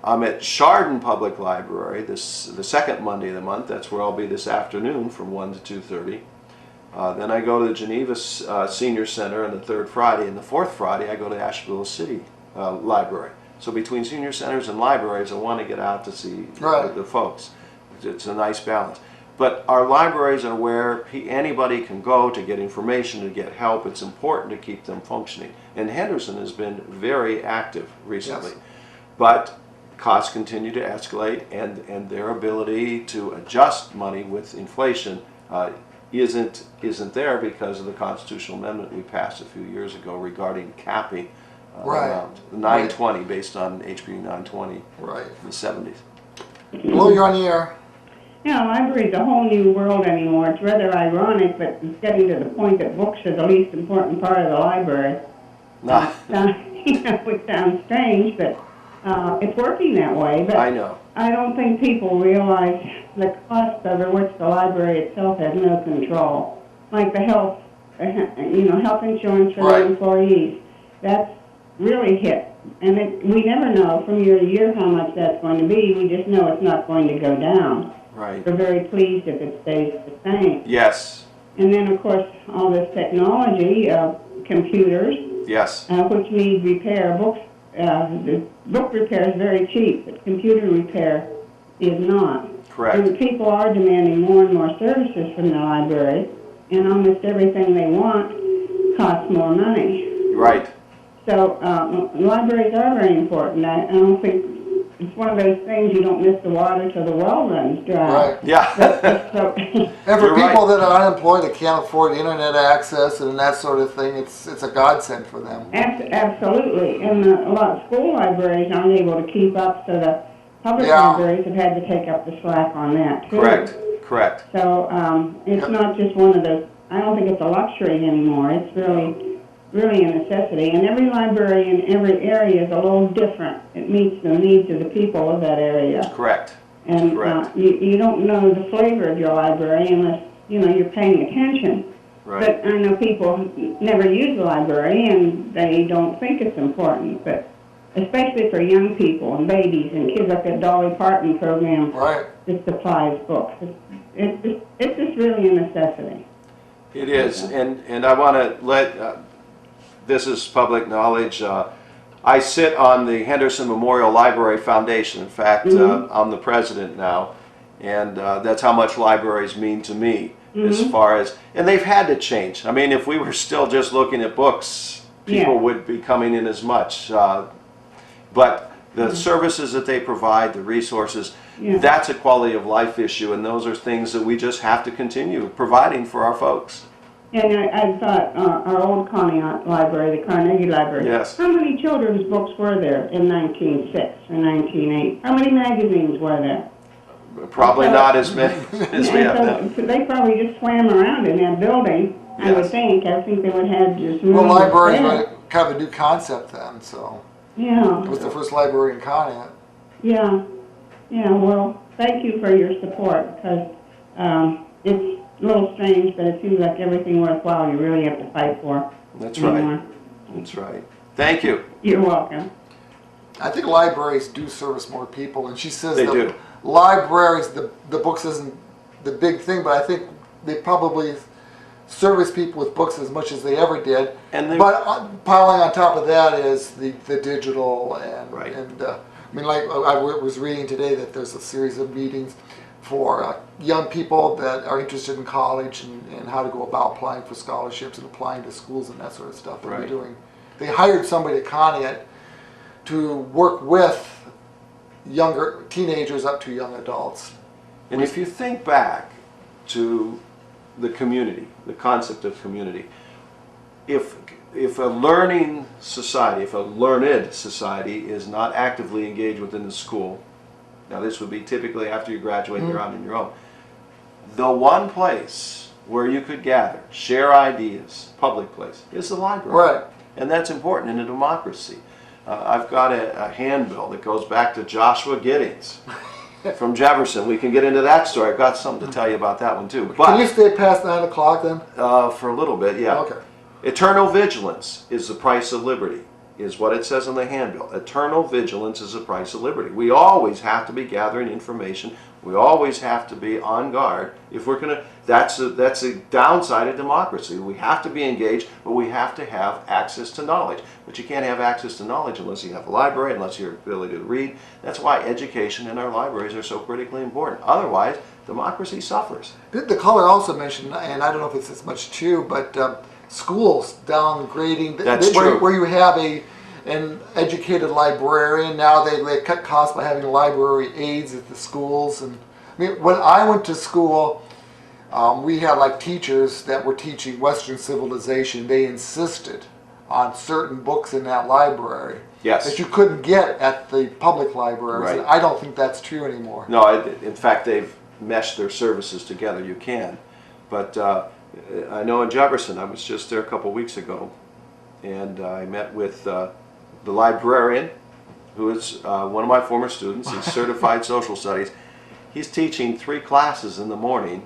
I'm at Chardon Public Library the second Monday of the month. That's where I'll be this afternoon from 1 to 2:30. Then I go to the Geneva Senior Center on the third Friday, and the fourth Friday I go to Asheville City Library. So between senior centers and libraries, I want to get out to see the folks. It's a nice balance. But our libraries are where anybody can go to get information, to get help. It's important to keep them functioning. And Henderson has been very active recently. Yes. But costs continue to escalate, and their ability to adjust money with inflation isn't there because of the constitutional amendment we passed a few years ago regarding capping around 920 based on HB 920 in the 70s. Hello, you're on the air. Yeah, library's a whole new world anymore. It's rather ironic, but it's getting to the point that books are the least important part of the library. Nah. Which sounds strange, but it's working that way. But I know. I don't think people realize the cost over which the library itself has no control. Like the health insurance for the employees. That's really hit. And we never know from year to year how much that's going to be. We just know it's not going to go down. Right. We're very pleased if it stays the same. Yes. And then, of course, all this technology, computers, Yes. which need repair. The book repair is very cheap, but computer repair is not. Correct. And people are demanding more and more services from the library, and almost everything they want costs more money. Right. So libraries are very important. I don't think it's one of those things you don't miss the water till the well runs dry. Right. Yeah. So, And for You're people right. that are unemployed that can't afford internet access and that sort of thing, it's a godsend for them. absolutely. And a lot of school libraries aren't able to keep up, so the public Yeah. libraries have had to take up the slack on that, too. Correct. Correct. So it's Yep. not just one of those, I don't think it's a luxury anymore. It's really a necessity. And every library in every area is a little different. It meets the needs of the people of that area. Correct. And Correct. you don't know the flavor of your library unless, you're paying attention. Right. But I know people never use the library and they don't think it's important. But especially for young people and babies and kids like that Dolly Parton program Right. that supplies books. It's just really a necessity. It is, and I want to let, this is public knowledge, I sit on the Henderson Memorial Library Foundation. In fact, I'm the president now, and that's how much libraries mean to me as far as, and they've had to change. I mean, if we were still just looking at books, people Yeah. would be coming in as much. But the services that they provide, the resources, Yeah. that's a quality of life issue, and those are things that we just have to continue providing for our folks. And I thought our old Conneaut Library, the Carnegie Library, Yes. how many children's books were there in 1906 or 1908? How many magazines were there? Probably So- not as many as we have now. And so they probably just swam around in that building, I would Yes. think. I think they would have just Well, rooms libraries there. were kind of a new concept then, so Yeah, it was the first library in Conneaut. yeah. Well, thank you for your support, because it's a little strange, but it seems like everything worthwhile you really have to fight for. That's anymore. right. That's right. Thank you. You're welcome. I think libraries do service more people, and she says They that do. libraries, the books isn't the big thing, but I think they probably service people with books as much as they ever did. And they- But piling on top of that is the digital and Right. I mean, like I was reading today that there's a series of meetings for young people that are interested in college and how to go about applying for scholarships and applying to schools and that sort of stuff that Right. they're doing. They hired somebody at Conneaut to work with younger teenagers up to young adults. And if you think back to the community, the concept of community, if a learning society, if a learned society is not actively engaged within the school, now this would be typically after you graduate, you're out on your own, the one place where you could gather, share ideas, public place, is the library. Right. And that's important in a democracy. I've got a handbill that goes back to Joshua Giddings from Jefferson. We can get into that story. I've got something to tell you about that one too. But Can you stay past 9 o'clock then? for a little bit, yeah. Okay. Eternal vigilance is the price of liberty, is what it says in the handbill. Eternal vigilance is the price of liberty. We always have to be gathering information. We always have to be on guard. If we're going to, that's a downside of democracy. We have to be engaged, but we have to have access to knowledge. But you can't have access to knowledge unless you have a library, unless you have the ability to read. That's why education in our libraries are so critically important. Otherwise, democracy suffers. The caller also mentioned, and I don't know if it's as much too, but schools downgrading. That's where, true. Where you have an educated librarian, now they cut costs by having library aides at the schools. And I mean, when I went to school, we had like teachers that were teaching Western civilization. They insisted on certain books in that library Yes. that you couldn't get at the public libraries. Right. And I don't think that's true anymore. No, in fact, they've meshed their services together. You can. But I know in Jefferson, I was just there a couple weeks ago, and I met with the librarian, who is one of my former students. He's certified social studies. He's teaching 3 classes in the morning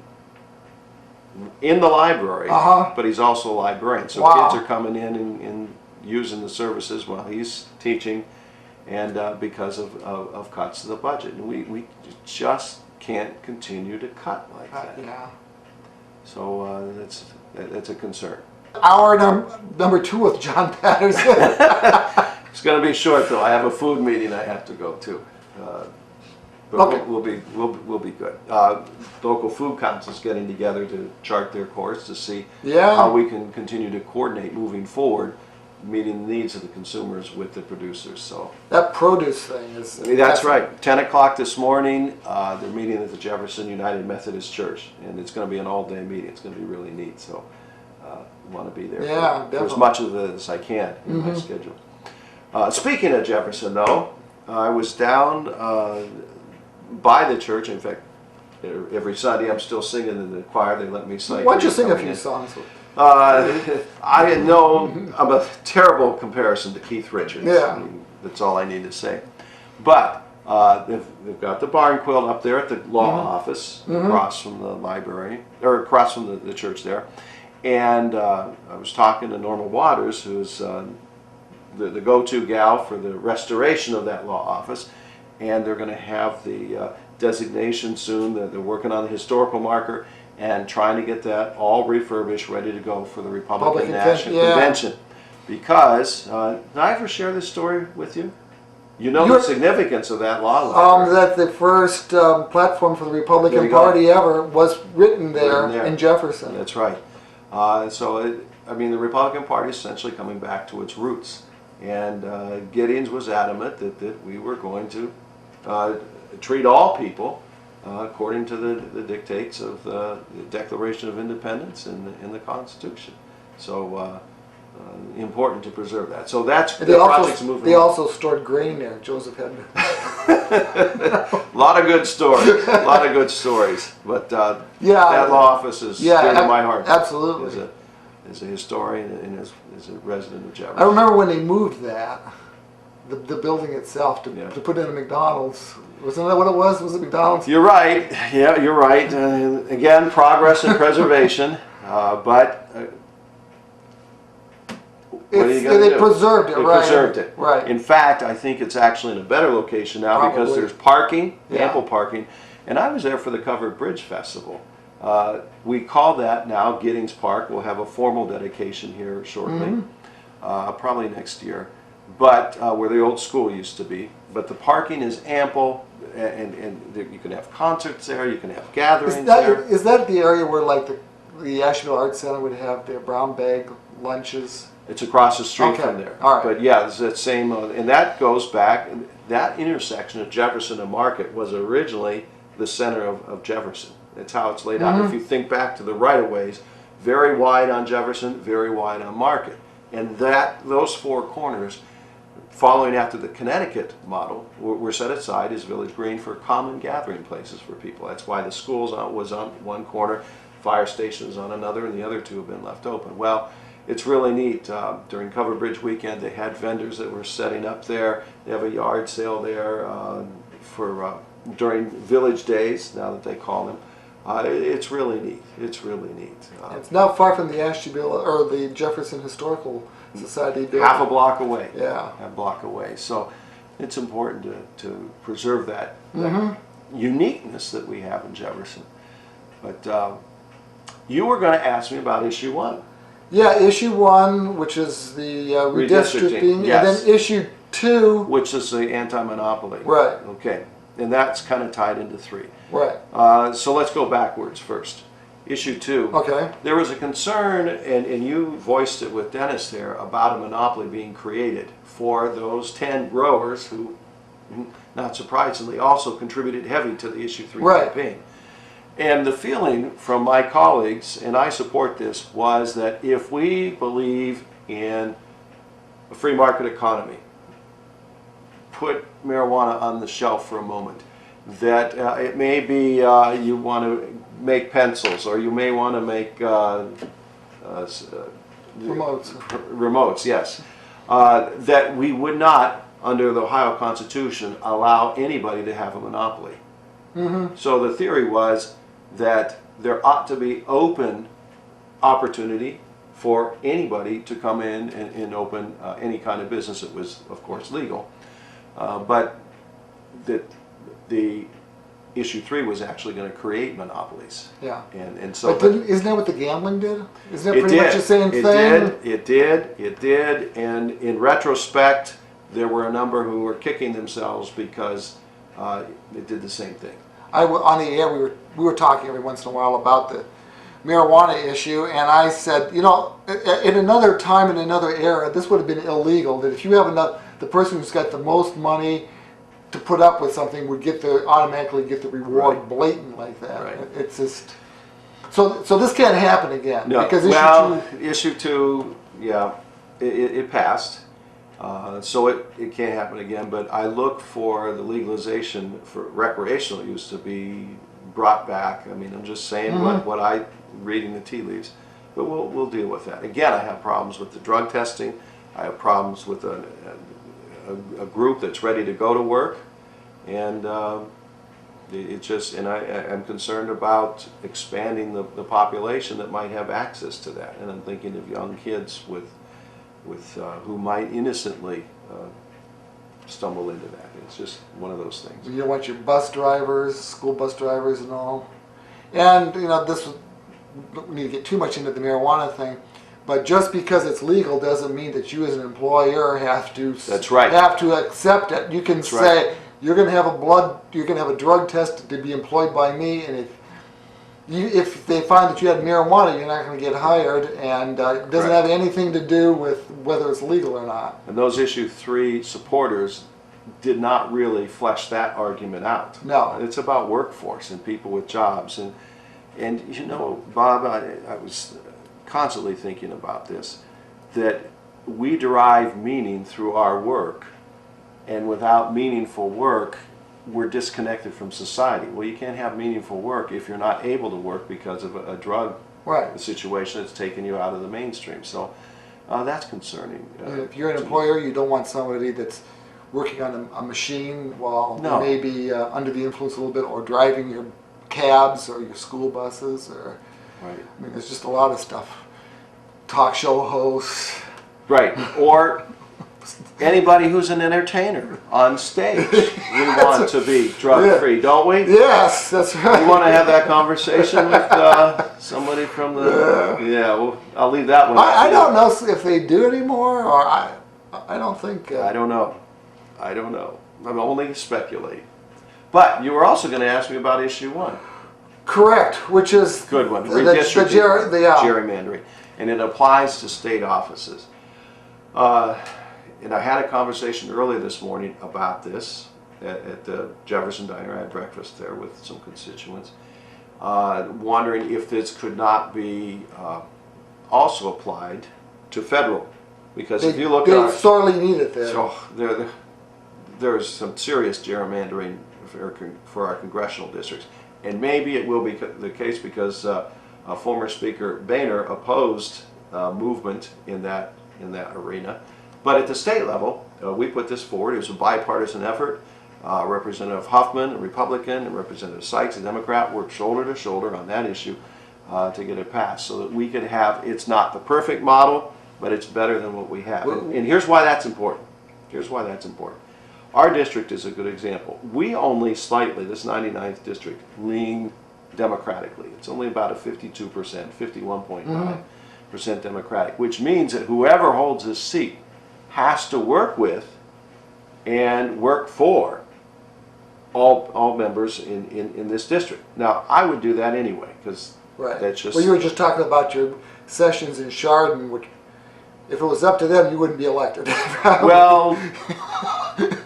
in the library, but he's also a librarian. So Wow. kids are coming in and using the services while he's teaching, and because of cuts to the budget. And we just can't continue to cut like that. Yeah. So that's a concern. Hour number 2 with John Patterson. It's going to be short though. I have a food meeting I have to go to. But Okay. we'll be good. Local food council's getting together to chart their course to see Yeah. how we can continue to coordinate moving forward, meeting the needs of the consumers with the producers. So That produce thing is. that's right. 10 o'clock this morning. They're meeting at the Jefferson United Methodist Church, and it's going to be an all-day meeting. It's going to be really neat. So I want to be there Yeah, for as definitely. much of it as I can in my schedule. Speaking of Jefferson, though, I was down by the church. In fact, every Sunday I'm still singing in the choir. They let me sing. Why don't you sing a coming few in. songs? I know I'm a terrible comparison to Keith Richards. Yeah. I mean, that's all I need to say. But they've got the barn quilt up there at the law office, across from the library, or across from the church there. And I was talking to Norma Waters, who's the go-to gal for the restoration of that law office. And they're going to have the designation soon. They're working on the historical marker and trying to get that all refurbished, ready to go for the Republican National Convention. Because, did I ever share this story with you? You know the significance of that law library. That the first platform for the There Republican you go. Party ever was written there, Written there. in Jefferson. That's right. I mean, the Republican Party is essentially coming back to its roots. And Gideons was adamant that we were going to treat all people according to the dictates of the Declaration of Independence and the Constitution. So important to preserve that. So that's the project's moving. They also stored grain there. Joseph had. A lot of good stories. A lot of good stories. But that law office is dear to my heart. Absolutely. As a historian and as a resident of Jefferson. I remember when they moved that, the building itself, to put in a McDonald's. Wasn't that what it was? Was it McDonald's? You're right. Yeah, you're right. Again, progress and preservation. But what are you going to do? They preserved it, They right? preserved it. Right. In fact, I think it's actually in a better location now because Probably. there's parking, Yeah. ample parking. And I was there for the Covered Bridge Festival. We call that now Giddings Park. We'll have a formal dedication here shortly, probably next year. But where the old school used to be. But the parking is ample, and you can have concerts there. You can have gatherings there. Is that the area where like the Asheville Arts Center would have their brown bag lunches? It's across the street Okay. from there. All right. But yeah, it's that same, and that goes back. That intersection of Jefferson and Market was originally the center of Jefferson. That's how it's laid out. If you think back to the right-of-ways, very wide on Jefferson, very wide on Market, and those four corners, following after the Connecticut model, were set aside as Village Green for common gathering places for people. That's why the schools was on one corner, fire station is on another, and the other two have been left open. Well, it's really neat. During Covered Bridge weekend, they had vendors that were setting up there. They have a yard sale there during Village Days, now that they call them. It's really neat. It's really neat. It's not far from the Asheville or the Jefferson Historical Society building. Half a block away. Yeah. Half a block away. So it's important to preserve that uniqueness that we have in Jefferson. But you were going to ask me about issue 1. Yeah, issue 1, which is the redistricting, yes. and then issue 2, Which is the anti-monopoly. right, Okay. And that's kind of tied into 3. right, So let's go backwards first. Issue 2. okay, There was a concern, and you voiced it with Dennis there, about a monopoly being created for those 10 growers who, not surprisingly, also contributed heavy to the issue 3 Right. campaign. And the feeling from my colleagues, and I support this, was that if we believe in a free market economy, put marijuana on the shelf for a moment, that it may be you want to make pencils, or you may want to make remotes, yes. That we would not, under the Ohio Constitution, allow anybody to have a monopoly. So the theory was that there ought to be open opportunity for anybody to come in and open any kind of business that was, of course, legal. But that the issue 3 was actually going to create monopolies. Yeah. And so But isn't that what the gambling did? Isn't that it pretty did. much the same thing? It did. And in retrospect, there were a number who were kicking themselves because it did the same thing. On the air, we were talking every once in a while about the marijuana issue, and I said, in another time, in another era, this would have been illegal. That if you have the person who's got the most money to put up with something would automatically get the reward, Right. blatant like that. Right. It's just so this can't happen again. No. Because issue 2, yeah, it passed. So it can't happen again, but I look for the legalization for recreational use to be brought back. I mean, I'm just saying what I reading the tea leaves, but we'll deal with that. Again, I have problems with the drug testing. I have problems with a group that's ready to go to work, and I'm concerned about expanding the population that might have access to that, and I'm thinking of young kids with who might innocently stumble into that. It's just one of those things. you don't want your bus drivers, school bus drivers, and all. And we don't need to get too much into the marijuana thing, but just because it's legal doesn't mean that you as an employer have to. That's right. Have to accept it. You can say you're going to have a drug test to be employed by me, and if they find that you had marijuana, you're not going to get hired, and it doesn't have anything to do with whether it's legal or not. And those issue 3 supporters did not really flesh that argument out. No. It's about workforce and people with jobs. And Bob, I was constantly thinking about this, that we derive meaning through our work, and without meaningful work, we're disconnected from society. Well, you can't have meaningful work if you're not able to work because of a drug situation that's taken you out of the mainstream. So that's concerning. If you're an employer, you don't want somebody that's working on a machine while they may be under the influence a little bit, or driving your cabs or your school buses, or Right. I mean, there's just a lot of stuff. Talk show hosts. Right. Or anybody who's an entertainer on stage. We want to be drug-free, don't we? Yes, that's right. You want to have that conversation with somebody from the... Yeah, well, I'll leave that one. I don't know if they do anymore, or I don't think... I don't know. I'm only speculating. But you were also going to ask me about issue 1. Correct, which is... Good one. The Gerrymandering. And it applies to state offices. And I had a conversation earlier this morning about this at the Jefferson Diner. I had breakfast there with some constituents, wondering if this could not be also applied to federal. Because if you look at... They sorely need it there. So there's some serious gerrymandering for our congressional districts. And maybe it will be the case because former Speaker Boehner opposed movement in that arena. But at the state level, we put this forward. It was a bipartisan effort. Representative Huffman, a Republican, and Representative Sykes, a Democrat, worked shoulder to shoulder on that issue to get it passed so that we could have, it's not the perfect model, but it's better than what we have. And here's why that's important. Our district is a good example. We only slightly, this 99th district, lean democratically. It's only about a 52%, 51.9% Democratic, which means that whoever holds this seat has to work with and work for all members in this district. Now, I would do that anyway, because that's just... Well, you were just talking about your sessions in Chardon, which, if it was up to them, you wouldn't be elected. Well,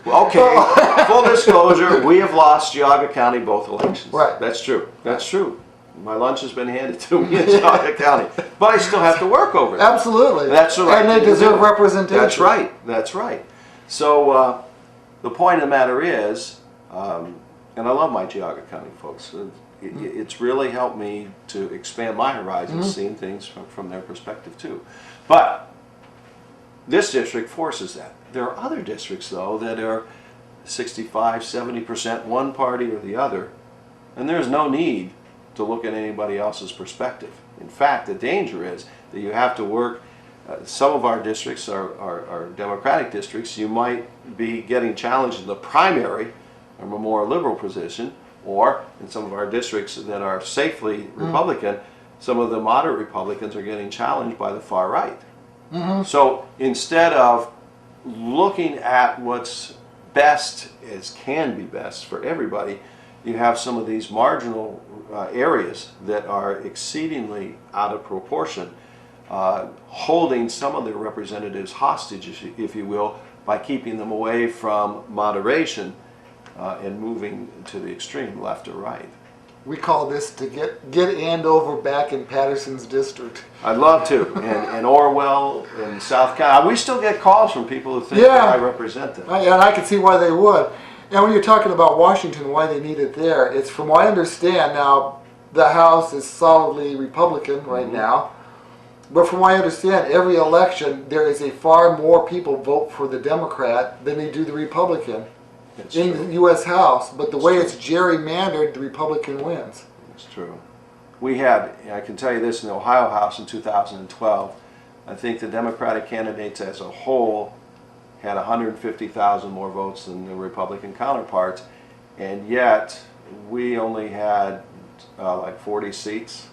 okay, full disclosure, we have lost Geauga County both elections. Right. That's true. My lunch has been handed to me in Geauga County, but I still have to work over it. Absolutely. That's the right And they thing to deserve do. representation. That's right. So the point of the matter is, and I love my Geauga County folks, it's really helped me to expand my horizons, seeing things from their perspective too. But this district forces that. There are other districts, though, that are 65, 70% one party or the other, and there's no need to look at anybody else's perspective. In fact, the danger is that you have to work, some of our districts are Democratic districts. You might be getting challenged in the primary from a more liberal position, or in some of our districts that are safely Republican, some of the moderate Republicans are getting challenged by the far right. So instead of looking at what's best as can be best for everybody, you have some of these marginal areas that are exceedingly out of proportion, holding some of their representatives hostage, if you will, by keeping them away from moderation and moving to the extreme left or right. We call this to get Andover back in Patterson's district. I'd love to, and Orwell and South Carolina. We still get calls from people who think Yeah. that I represent them. And I can see why they would. And when you're talking about Washington, why they need it there, it's from what I understand now, the House is solidly Republican right now. But from what I understand, every election there is a far more people vote for the Democrat than they do the Republican It's in true. the U.S. House. But the way it's gerrymandered, the Republican wins. It's true. We had, I can tell you this, in the Ohio House in 2012, I think the Democratic candidates as a whole had 150,000 more votes than the Republican counterparts, and yet we only had like 40 seats.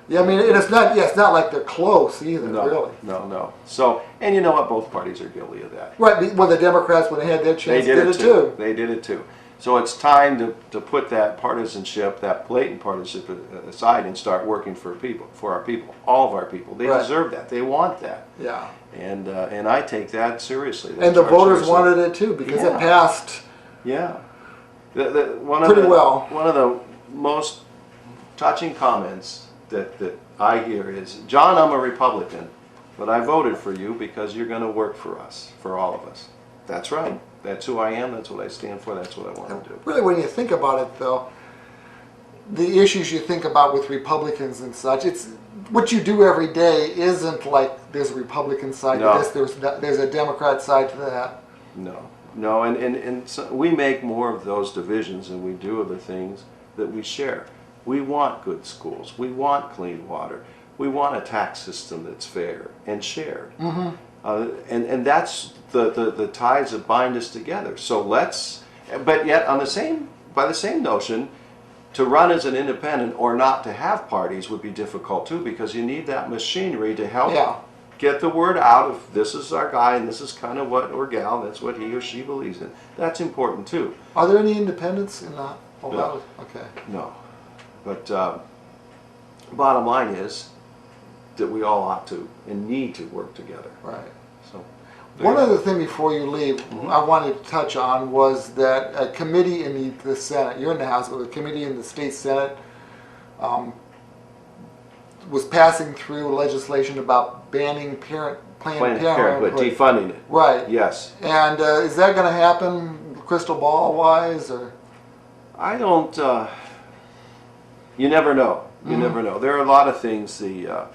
Yeah, I mean, it's not like they're close either, No, really. no. So, and you know what? Both parties are guilty of that. Right, well, the Democrats, when they had their They chance, did it too. They did it too. So it's time to put that partisanship, that blatant partisanship aside and start working for people, for our people, all of our people. They Right. deserve that. They want that. Yeah. And I take that seriously. And the That's voters seriously. wanted it too, because it Yeah. passed. Yeah. Pretty well. One of the most touching comments that I hear is, John, I'm a Republican, but I voted for you because you're going to work for us, for all of us. That's right. That's who I am. That's what I stand for. That's what I want to do. Really, when you think about it, though, the issues you think about with Republicans and such, it's what you do every day isn't like there's a Republican side No. to this, there's a Democrat side to that. No, and so we make more of those divisions than we do of the things that we share. We want good schools. We want clean water. We want a tax system that's fair and shared. And that's the ties that bind us together. So but yet by the same notion, to run as an independent or not to have parties would be difficult too, because you need that machinery to help Yeah. get the word out of this is our guy and this is kind of what, or gal, that's what he or she believes in. That's important too. Are there any independents in that? Oh, No. that was, okay. No. But bottom line is that we all ought to and need to work together. Right. So One other thing before you leave, I wanted to touch on was that a committee in the Senate, you're in the House, but a committee in the state Senate was passing through legislation about banning Planned Planned Parenthood. Parenthood, defunding it. Right. Yes. And is that going to happen crystal ball wise, or? I don't. You never know. You never know. There are a lot of things. The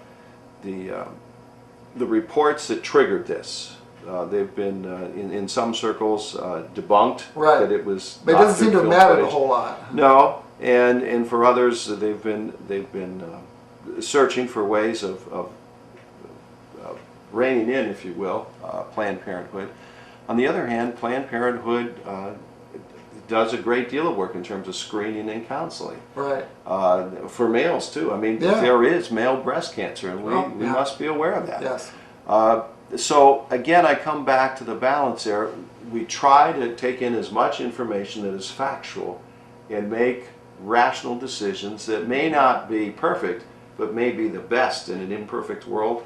reports that triggered this, they've been in some circles debunked. Right. That it was. But it not doesn't seem good to film matter footage. a whole lot. No, and for others, they've been searching for ways of reining in, if you will, Planned Parenthood. On the other hand, Planned Parenthood does a great deal of work in terms of screening and counseling. Right. For males too. I mean, Yeah. there is male breast cancer, and we Yeah. must be aware of that. Yes. So again, I come back to the balance there. We try to take in as much information that is factual and make rational decisions that may not be perfect, but may be the best in an imperfect world.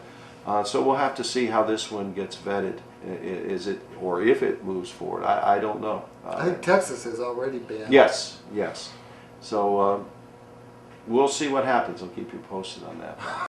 So we'll have to see how this one gets vetted. Is it, or if it moves forward? I don't know. I think Texas is already banned. Yes. So we'll see what happens. I'll keep you posted on that.